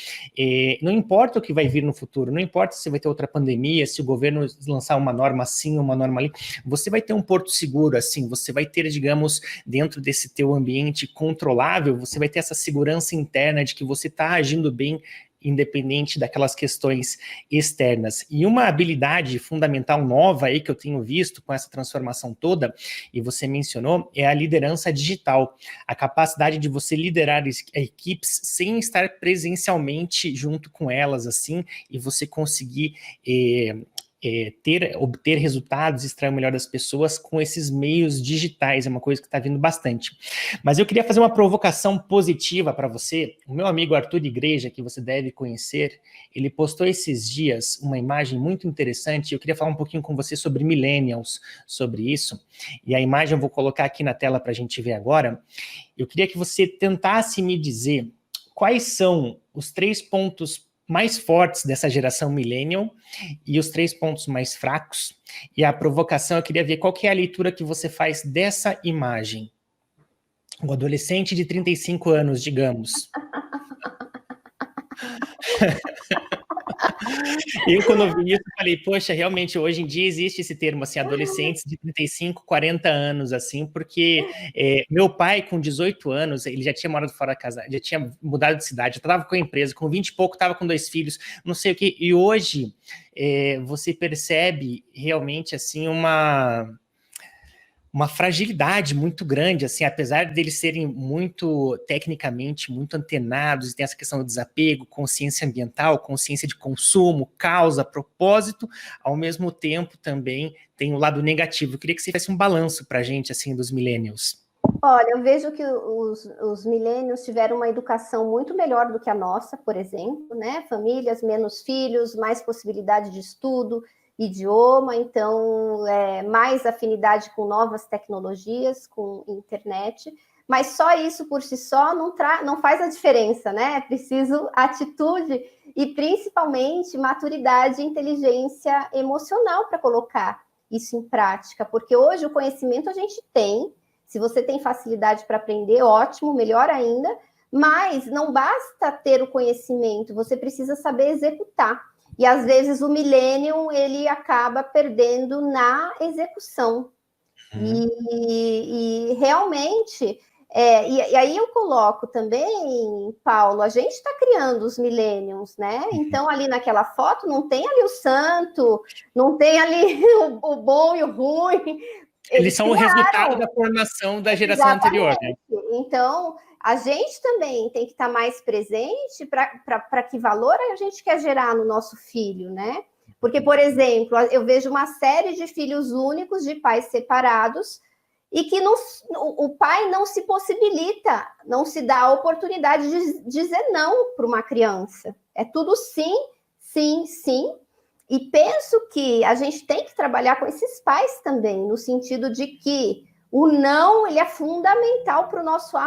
não importa o que vai vir no futuro, não importa se vai ter outra pandemia, se o governo lançar uma norma assim, uma norma ali, você vai ter um porto seguro, assim, você vai ter, digamos, dentro desse teu ambiente controlável, você vai ter essa segurança interna de que você está agindo bem, independente daquelas questões externas. E uma habilidade fundamental nova aí que eu tenho visto com essa transformação toda, e você mencionou, é a liderança digital. A capacidade de você liderar equipes sem estar presencialmente junto com elas, assim, e você conseguir obter resultados, extrair o melhor das pessoas com esses meios digitais, é uma coisa que está vindo bastante. Mas eu queria fazer uma provocação positiva para você. O meu amigo Arthur Igreja, que você deve conhecer, ele postou esses dias uma imagem muito interessante, eu queria falar um pouquinho com você sobre millennials, sobre isso, e a imagem eu vou colocar aqui na tela para a gente ver agora. Eu queria que você tentasse me dizer quais são os 3 pontos mais fortes dessa geração millennial e os 3 pontos mais fracos. E a provocação, eu queria ver qual que é a leitura que você faz dessa imagem. Um adolescente de 35 anos, digamos. Eu, quando eu vi isso, falei, poxa, realmente, hoje em dia existe esse termo, assim, adolescentes de 35, 40 anos, assim, porque meu pai, com 18 anos, ele já tinha morado fora da casa, já tinha mudado de cidade, já estava com a empresa, com 20 e pouco, estava com 2 filhos, não sei o quê, e hoje você percebe realmente, assim, uma fragilidade muito grande, assim, apesar deles serem muito, tecnicamente, muito antenados, e tem essa questão do desapego, consciência ambiental, consciência de consumo, causa, propósito, ao mesmo tempo também tem o lado negativo. Eu queria que você fizesse um balanço para a gente, assim, dos millennials. Olha, eu vejo que os millennials tiveram uma educação muito melhor do que a nossa, por exemplo, né? Famílias, menos filhos, mais possibilidade de estudo, idioma, então mais afinidade com novas tecnologias, com internet, mas só isso por si só não faz a diferença, né? É preciso atitude e principalmente maturidade e inteligência emocional para colocar isso em prática, porque hoje o conhecimento a gente tem, se você tem facilidade para aprender, ótimo, melhor ainda, mas não basta ter o conhecimento, você precisa saber executar. E às vezes o millennium ele acaba perdendo na execução. E realmente, e aí eu coloco também, Paulo, a gente está criando os millenniums, né? Então, ali naquela foto não tem ali o santo, não tem ali o bom e o ruim. Eles são o resultado da formação da geração anterior, né? Então, a gente também tem que estar mais presente para que valor a gente quer gerar no nosso filho, né? Porque, por exemplo, eu vejo uma série de filhos únicos, de pais separados, e que o pai não se possibilita, não se dá a oportunidade de dizer não para uma criança. É tudo sim, sim, sim. E penso que a gente tem que trabalhar com esses pais também, no sentido de que o não ele é fundamental para o nosso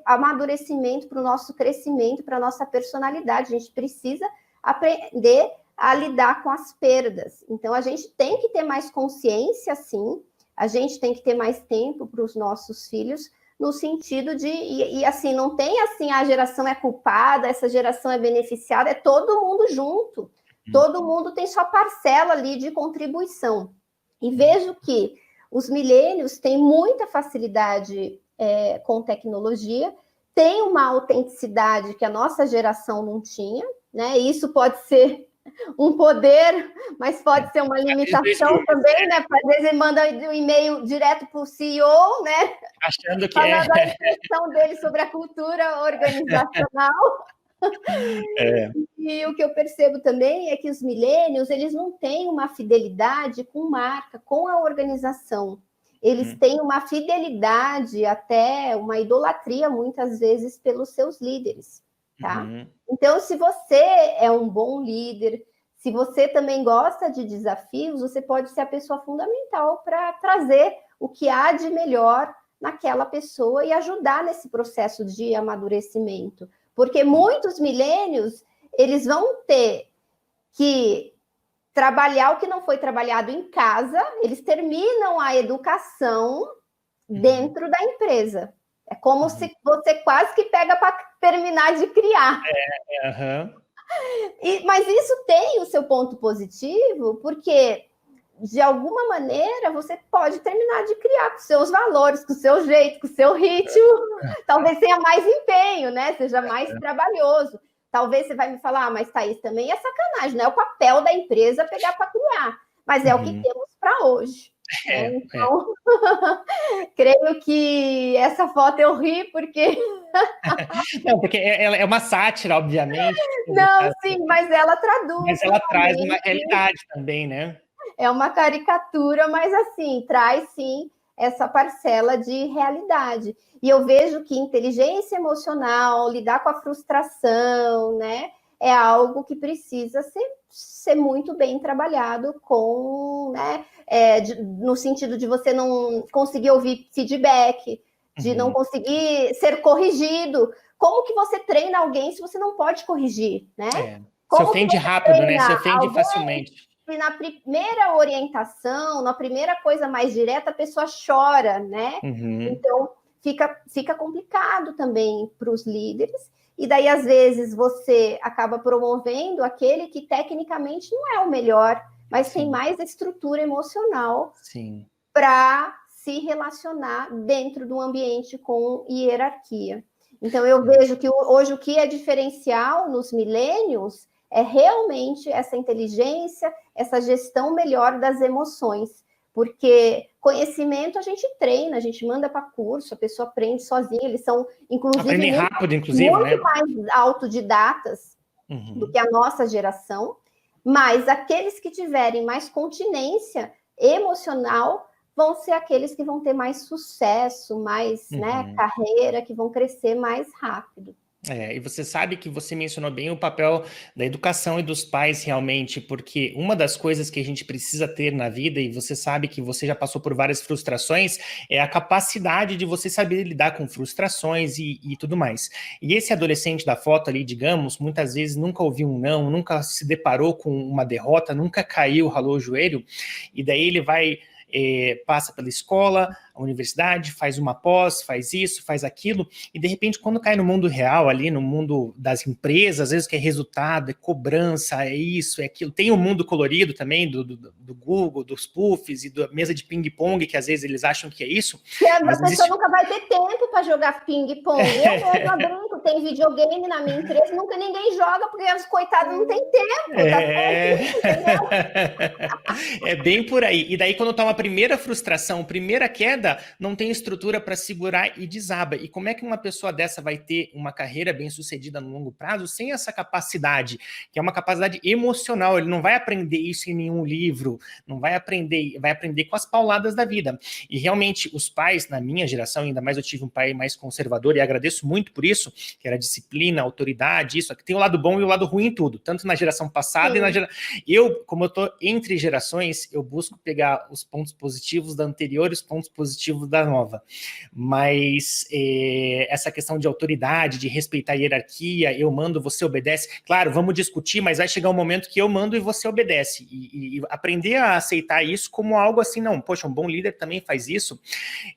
amadurecimento, para o nosso crescimento, para a nossa personalidade. A gente precisa aprender a lidar com as perdas. Então, a gente tem que ter mais consciência, sim. A gente tem que ter mais tempo para os nossos filhos, no sentido de... E assim, não tem assim, a geração é culpada, essa geração é beneficiada, é todo mundo junto. Todo mundo tem sua parcela ali de contribuição. E vejo que Os milênios têm muita facilidade com tecnologia, tem uma autenticidade que a nossa geração não tinha, né? Isso pode ser um poder, mas pode ser uma limitação também, né? Às vezes ele manda um e-mail direto para o CEO, né? Achando que falando a impressão dele sobre a cultura organizacional. E o que eu percebo também é que os millennials, eles não têm uma fidelidade com marca, com a organização. Eles têm uma fidelidade, até uma idolatria, muitas vezes, pelos seus líderes, tá? Então, se você é um bom líder, se você também gosta de desafios, você pode ser a pessoa fundamental para trazer o que há de melhor naquela pessoa e ajudar nesse processo de amadurecimento. Porque muitos milênios, eles vão ter que trabalhar o que não foi trabalhado em casa, eles terminam a educação dentro da empresa. É como se você quase que pega para terminar de criar. Mas isso tem o seu ponto positivo, porque, de alguma maneira, você pode terminar de criar com seus valores, com o seu jeito, com o seu ritmo. Talvez tenha mais empenho, né? Seja mais trabalhoso. Talvez você vai me falar, mas Thaís, também é sacanagem, não é o papel da empresa pegar para criar, mas é o que temos para hoje. Então, creio que essa foto eu ri porque... Não, porque é uma sátira, obviamente. Não, sim, mas ela traduz. Mas ela traz uma realidade também, né? É uma caricatura, mas assim, traz sim essa parcela de realidade. E eu vejo que inteligência emocional, lidar com a frustração, né, é algo que precisa ser muito bem trabalhado com, né, no sentido de você não conseguir ouvir feedback, de não conseguir ser corrigido. Como que você treina alguém se você não pode corrigir, né? Se ofende rápido, né? Se ofende facilmente. E na primeira orientação, na primeira coisa mais direta, a pessoa chora, né? Então, fica complicado também para os líderes. E daí, às vezes, você acaba promovendo aquele que tecnicamente não é o melhor, mas tem mais estrutura emocional para se relacionar dentro de um ambiente com hierarquia. Então, eu vejo que hoje o que é diferencial nos milênios é realmente essa inteligência, essa gestão melhor das emoções. Porque conhecimento a gente treina, a gente manda para curso, a pessoa aprende sozinha, eles são, inclusive, muito mais autodidatas do que a nossa geração, mas aqueles que tiverem mais continência emocional vão ser aqueles que vão ter mais sucesso, mais carreira, que vão crescer mais rápido. E você sabe que você mencionou bem o papel da educação e dos pais realmente, porque uma das coisas que a gente precisa ter na vida, e você sabe que você já passou por várias frustrações, é a capacidade de você saber lidar com frustrações e tudo mais. E esse adolescente da foto ali, digamos, muitas vezes nunca ouviu um não, nunca se deparou com uma derrota, nunca caiu, ralou o joelho, e daí ele vai... passa pela escola, a universidade, faz uma pós, faz isso, faz aquilo, e de repente quando cai no mundo real, ali no mundo das empresas, às vezes que é resultado, é cobrança, é isso, é aquilo, tem o mundo colorido também do Google, dos puffs e da mesa de ping-pong, que às vezes eles acham que é isso. Que a pessoa nunca vai ter tempo para jogar ping-pong. Eu mesma brinco, tem videogame na minha empresa, nunca ninguém joga, porque os coitados não têm tempo. É bem por aí. E daí quando tá uma primeira frustração, primeira queda, não tem estrutura para segurar e desaba. E como é que uma pessoa dessa vai ter uma carreira bem-sucedida no longo prazo sem essa capacidade, que é uma capacidade emocional? Ele não vai aprender isso em nenhum livro, não vai aprender, vai aprender com as pauladas da vida. E realmente os pais, na minha geração, ainda mais eu tive um pai mais conservador e agradeço muito por isso, que era disciplina, autoridade, isso aqui tem o lado bom e o lado ruim em tudo, tanto na geração passada e na geração... Como eu tô entre gerações, eu busco pegar os pontos positivos da anterior e os pontos positivos positivo da nova. Mas essa questão de autoridade, de respeitar a hierarquia, eu mando, você obedece. Claro, vamos discutir, mas vai chegar um momento que eu mando e você obedece. E aprender a aceitar isso como algo assim, não, poxa, um bom líder também faz isso.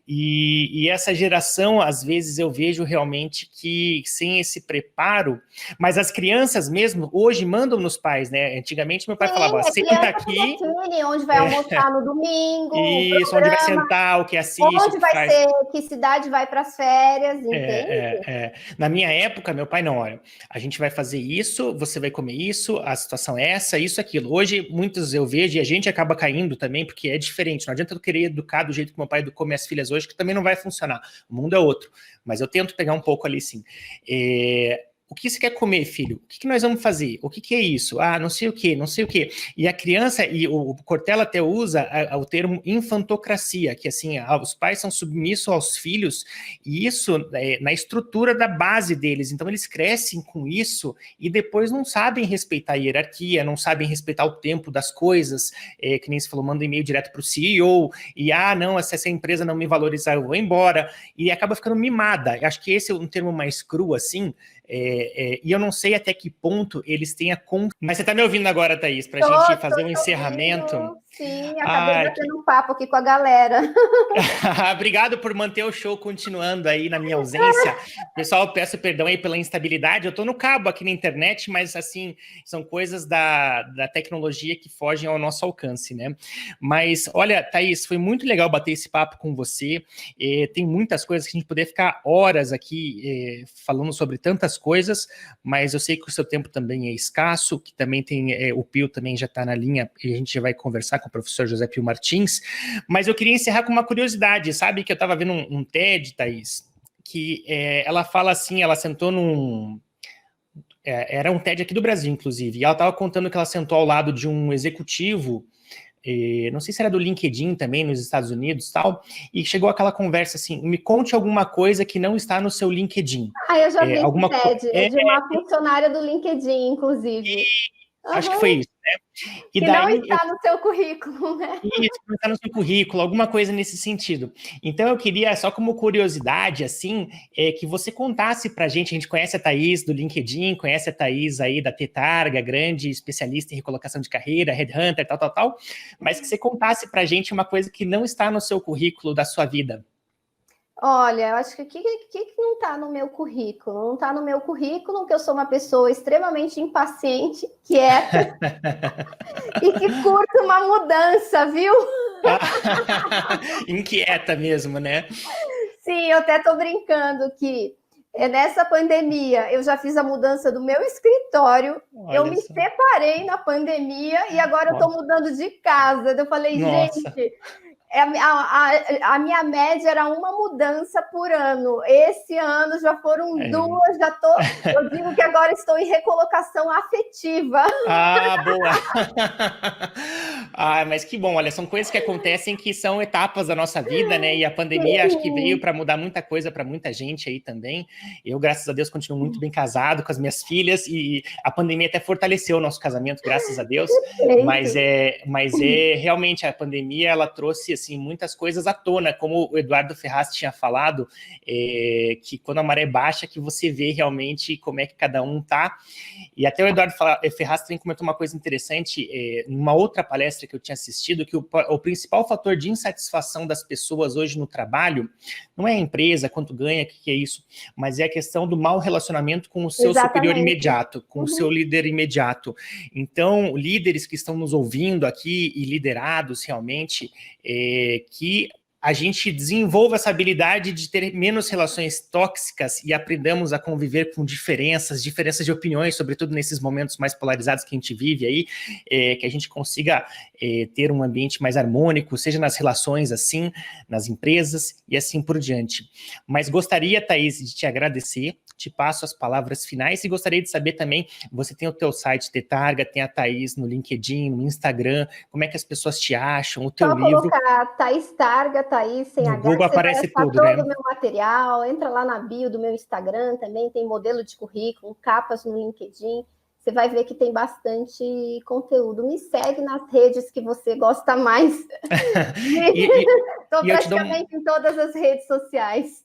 E essa geração, às vezes, eu vejo realmente que sem esse preparo, mas as crianças mesmo, hoje, mandam nos pais, né? Antigamente, meu pai falava, senta aqui... Onde vai almoçar no domingo, isso, onde vai sentar, o que assiste, onde vai ser, que cidade vai para as férias, entende? Na minha época, meu pai, não, olha, a gente vai fazer isso, você vai comer isso, a situação é essa, isso, aquilo. Hoje, muitos eu vejo, e a gente acaba caindo também, porque é diferente. Não adianta eu querer educar do jeito que meu pai educou minhas filhas hoje, que também não vai funcionar. O mundo é outro. Mas eu tento pegar um pouco ali, sim. O que você quer comer, filho? O que nós vamos fazer? O que é isso? Ah, não sei o quê, não sei o quê. E a criança, e o Cortella até usa o termo infantocracia, que assim, os pais são submissos aos filhos, e isso na estrutura da base deles. Então, eles crescem com isso e depois não sabem respeitar a hierarquia, não sabem respeitar o tempo das coisas, que nem você falou, manda e-mail direto para o CEO, e não, se essa empresa não me valorizar, eu vou embora, e acaba ficando mimada. Eu acho que esse é um termo mais cru, assim, e eu não sei até que ponto eles têm a... Mas você está me ouvindo agora, Thaís, para a gente fazer um encerramento? Ouvindo. Sim, acabei batendo um papo aqui com a galera. Obrigado por manter o show continuando aí na minha ausência. Pessoal, peço perdão aí pela instabilidade. Eu estou no cabo aqui na internet, mas assim, são coisas da tecnologia que fogem ao nosso alcance, né? Mas, olha, Thaís, foi muito legal bater esse papo com você. Tem muitas coisas que a gente poderia ficar horas aqui falando sobre tantas coisas, mas eu sei que o seu tempo também é escasso, que também tem... o Pio também já está na linha e a gente já vai conversar com o professor José Pio Martins, mas eu queria encerrar com uma curiosidade, sabe que eu estava vendo um TED, Thaís, que ela fala assim, ela sentou num... era um TED aqui do Brasil, inclusive, e ela estava contando que ela sentou ao lado de um executivo, não sei se era do LinkedIn também, nos Estados Unidos e tal, e chegou aquela conversa assim, me conte alguma coisa que não está no seu LinkedIn. Eu já vi esse TED, é de uma funcionária do LinkedIn, inclusive. Acho que foi isso, né? E que daí, não está no seu currículo, né? Isso, não está no seu currículo, alguma coisa nesse sentido. Então, eu queria, só como curiosidade, assim, que você contasse para a gente conhece a Thaís do LinkedIn, conhece a Thaís aí da Tetarga, grande especialista em recolocação de carreira, headhunter, tal, mas que você contasse para a gente uma coisa que não está no seu currículo da sua vida. Olha, eu acho que o que não está no meu currículo? Não está no meu currículo que eu sou uma pessoa extremamente impaciente, quieta e que curta uma mudança, viu? Inquieta mesmo, né? Sim, eu até estou brincando que nessa pandemia eu já fiz a mudança do meu escritório, eu me separei na pandemia e agora eu estou mudando de casa. Eu falei, gente... A minha média era uma mudança por ano. Esse ano já foram duas, eu digo que agora estou em recolocação afetiva. Boa! Mas que bom, olha, são coisas que acontecem que são etapas da nossa vida, né? E a pandemia acho que veio para mudar muita coisa para muita gente aí também. Eu, graças a Deus, continuo muito bem casado com as minhas filhas e a pandemia até fortaleceu o nosso casamento, graças a Deus. Mas realmente a pandemia, ela trouxe assim, muitas coisas à tona, como o Eduardo Ferraz tinha falado, que quando a maré baixa, que você vê realmente como é que cada um tá. E até o Eduardo Ferraz também comentou uma coisa interessante, numa outra palestra que eu tinha assistido, que o principal fator de insatisfação das pessoas hoje no trabalho não é a empresa, quanto ganha, o que é isso, mas é a questão do mau relacionamento com o seu superior imediato, com o seu líder imediato. Então, líderes que estão nos ouvindo aqui e liderados realmente, que a gente desenvolva essa habilidade de ter menos relações tóxicas e aprendamos a conviver com diferenças de opiniões, sobretudo nesses momentos mais polarizados que a gente vive aí, que a gente consiga ter um ambiente mais harmônico, seja nas relações assim, nas empresas e assim por diante. Mas gostaria, Thaís, de te agradecer, te passo as palavras finais e gostaria de saber também, você tem o teu site Tetarga, tem a Thaís no LinkedIn, no Instagram, como é que as pessoas te acham, o teu livro? Só colocar Thaís Targa, Thaís sem H, Google aparece tudo, todo o meu material, entra lá na bio do meu Instagram também, tem modelo de currículo, capas no LinkedIn, você vai ver que tem bastante conteúdo. Me segue nas redes que você gosta mais. Estou praticamente em todas as redes sociais.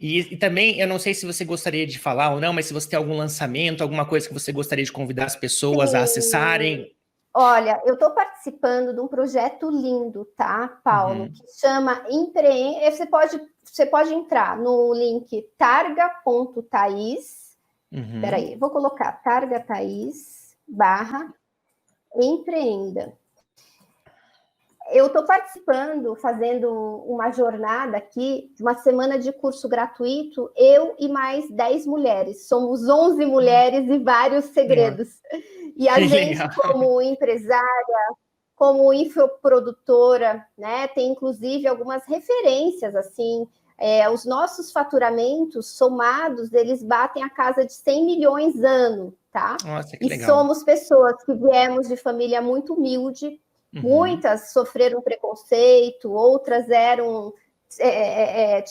E também, eu não sei se você gostaria de falar ou não, mas se você tem algum lançamento, alguma coisa que você gostaria de convidar as pessoas a acessarem. Olha, eu estou participando de um projeto lindo, tá, Paulo? Que chama Empreende. Você pode entrar no link targa.thaís. Peraí, vou colocar targa.thaís/empreenda. Eu estou participando, fazendo uma jornada aqui, uma semana de curso gratuito, eu e mais 10 mulheres. Somos 11 mulheres e vários segredos. E a gente, como empresária, como infoprodutora, né, tem inclusive algumas referências, assim, os nossos faturamentos somados, eles batem a casa de 100 milhões ano, tá? Nossa, que e legal. Somos pessoas que viemos de família muito humilde, muitas sofreram preconceito, outras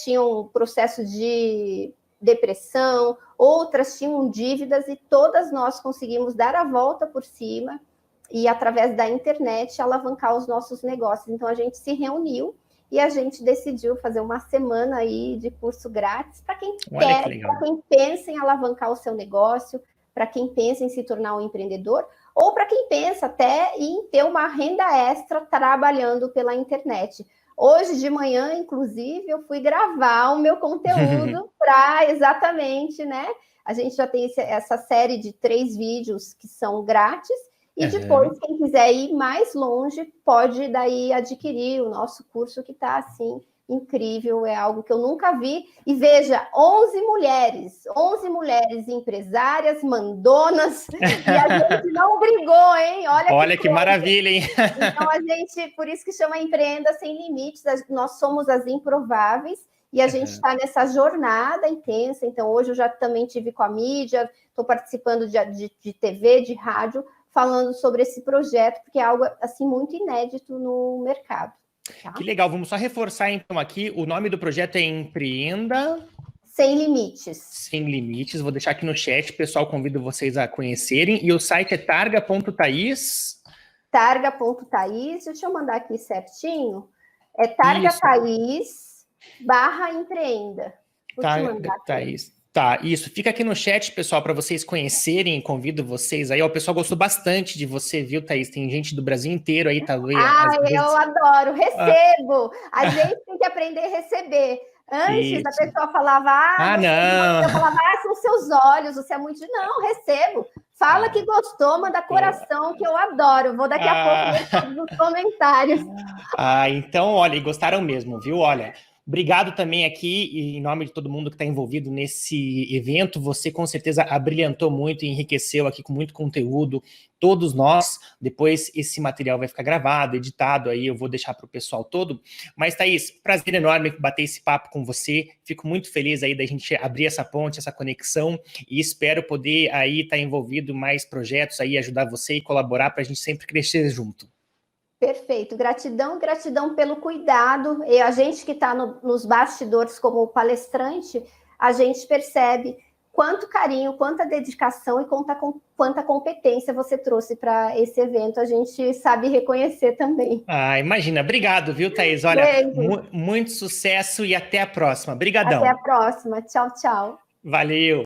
tinham um processo de depressão, outras tinham dívidas, e todas nós conseguimos dar a volta por cima e, através da internet, alavancar os nossos negócios. Então, a gente se reuniu e a gente decidiu fazer uma semana aí de curso grátis para quem quer, para quem pensa em alavancar o seu negócio, para quem pensa em se tornar um empreendedor, ou para quem pensa até em ter uma renda extra trabalhando pela internet. Hoje de manhã, inclusive, eu fui gravar o meu conteúdo para exatamente, né? A gente já tem essa série de 3 vídeos que são grátis, e depois, quem quiser ir mais longe, pode daí adquirir o nosso curso, que está assim incrível, é algo que eu nunca vi. E veja, 11 mulheres empresárias, mandonas, e a gente não brigou, hein? Olha que maravilha, hein? Então, a gente, por isso que chama Empreenda Sem Limites, nós somos as improváveis, e a gente está nessa jornada intensa. Então, hoje eu já também tive com a mídia, estou participando de TV, de rádio, falando sobre esse projeto, porque é algo assim muito inédito no mercado. Tá? Que legal, vamos só reforçar então aqui, o nome do projeto é Empreenda Sem Limites. Sem Limites, vou deixar aqui no chat, pessoal, convido vocês a conhecerem, e o site é targa.thaís. Targa.thaís, deixa eu mandar aqui certinho, é targa.thaís/empreenda. Targa Thaís. Tá, isso. Fica aqui no chat, pessoal, para vocês conhecerem. Convido vocês aí. O pessoal gostou bastante de você, viu, Thaís? Tem gente do Brasil inteiro aí, tá? Eu adoro, recebo. A gente tem que aprender a receber. Antes, a pessoa falava, não. Eu falava, são seus olhos, você é muito... Não, recebo. Fala que gostou, manda coração, que eu adoro. Vou daqui a pouco ler todos os comentários. Então, olha, e gostaram mesmo, viu? Olha... Obrigado também aqui, em nome de todo mundo que está envolvido nesse evento. Você, com certeza, abrilhantou muito e enriqueceu aqui com muito conteúdo. Todos nós, depois esse material vai ficar gravado, editado, aí eu vou deixar para o pessoal todo. Mas, Thaís, prazer enorme bater esse papo com você. Fico muito feliz aí da gente abrir essa ponte, essa conexão, e espero poder aí estar envolvido em mais projetos, aí ajudar você e colaborar para a gente sempre crescer junto. Perfeito, gratidão pelo cuidado. E a gente que está nos bastidores como palestrante, a gente percebe quanto carinho, quanta dedicação e quanta competência você trouxe para esse evento. A gente sabe reconhecer também. Imagina. Obrigado, viu, Thaís? Olha, muito sucesso e até a próxima. Obrigadão. Até a próxima. Tchau, tchau. Valeu.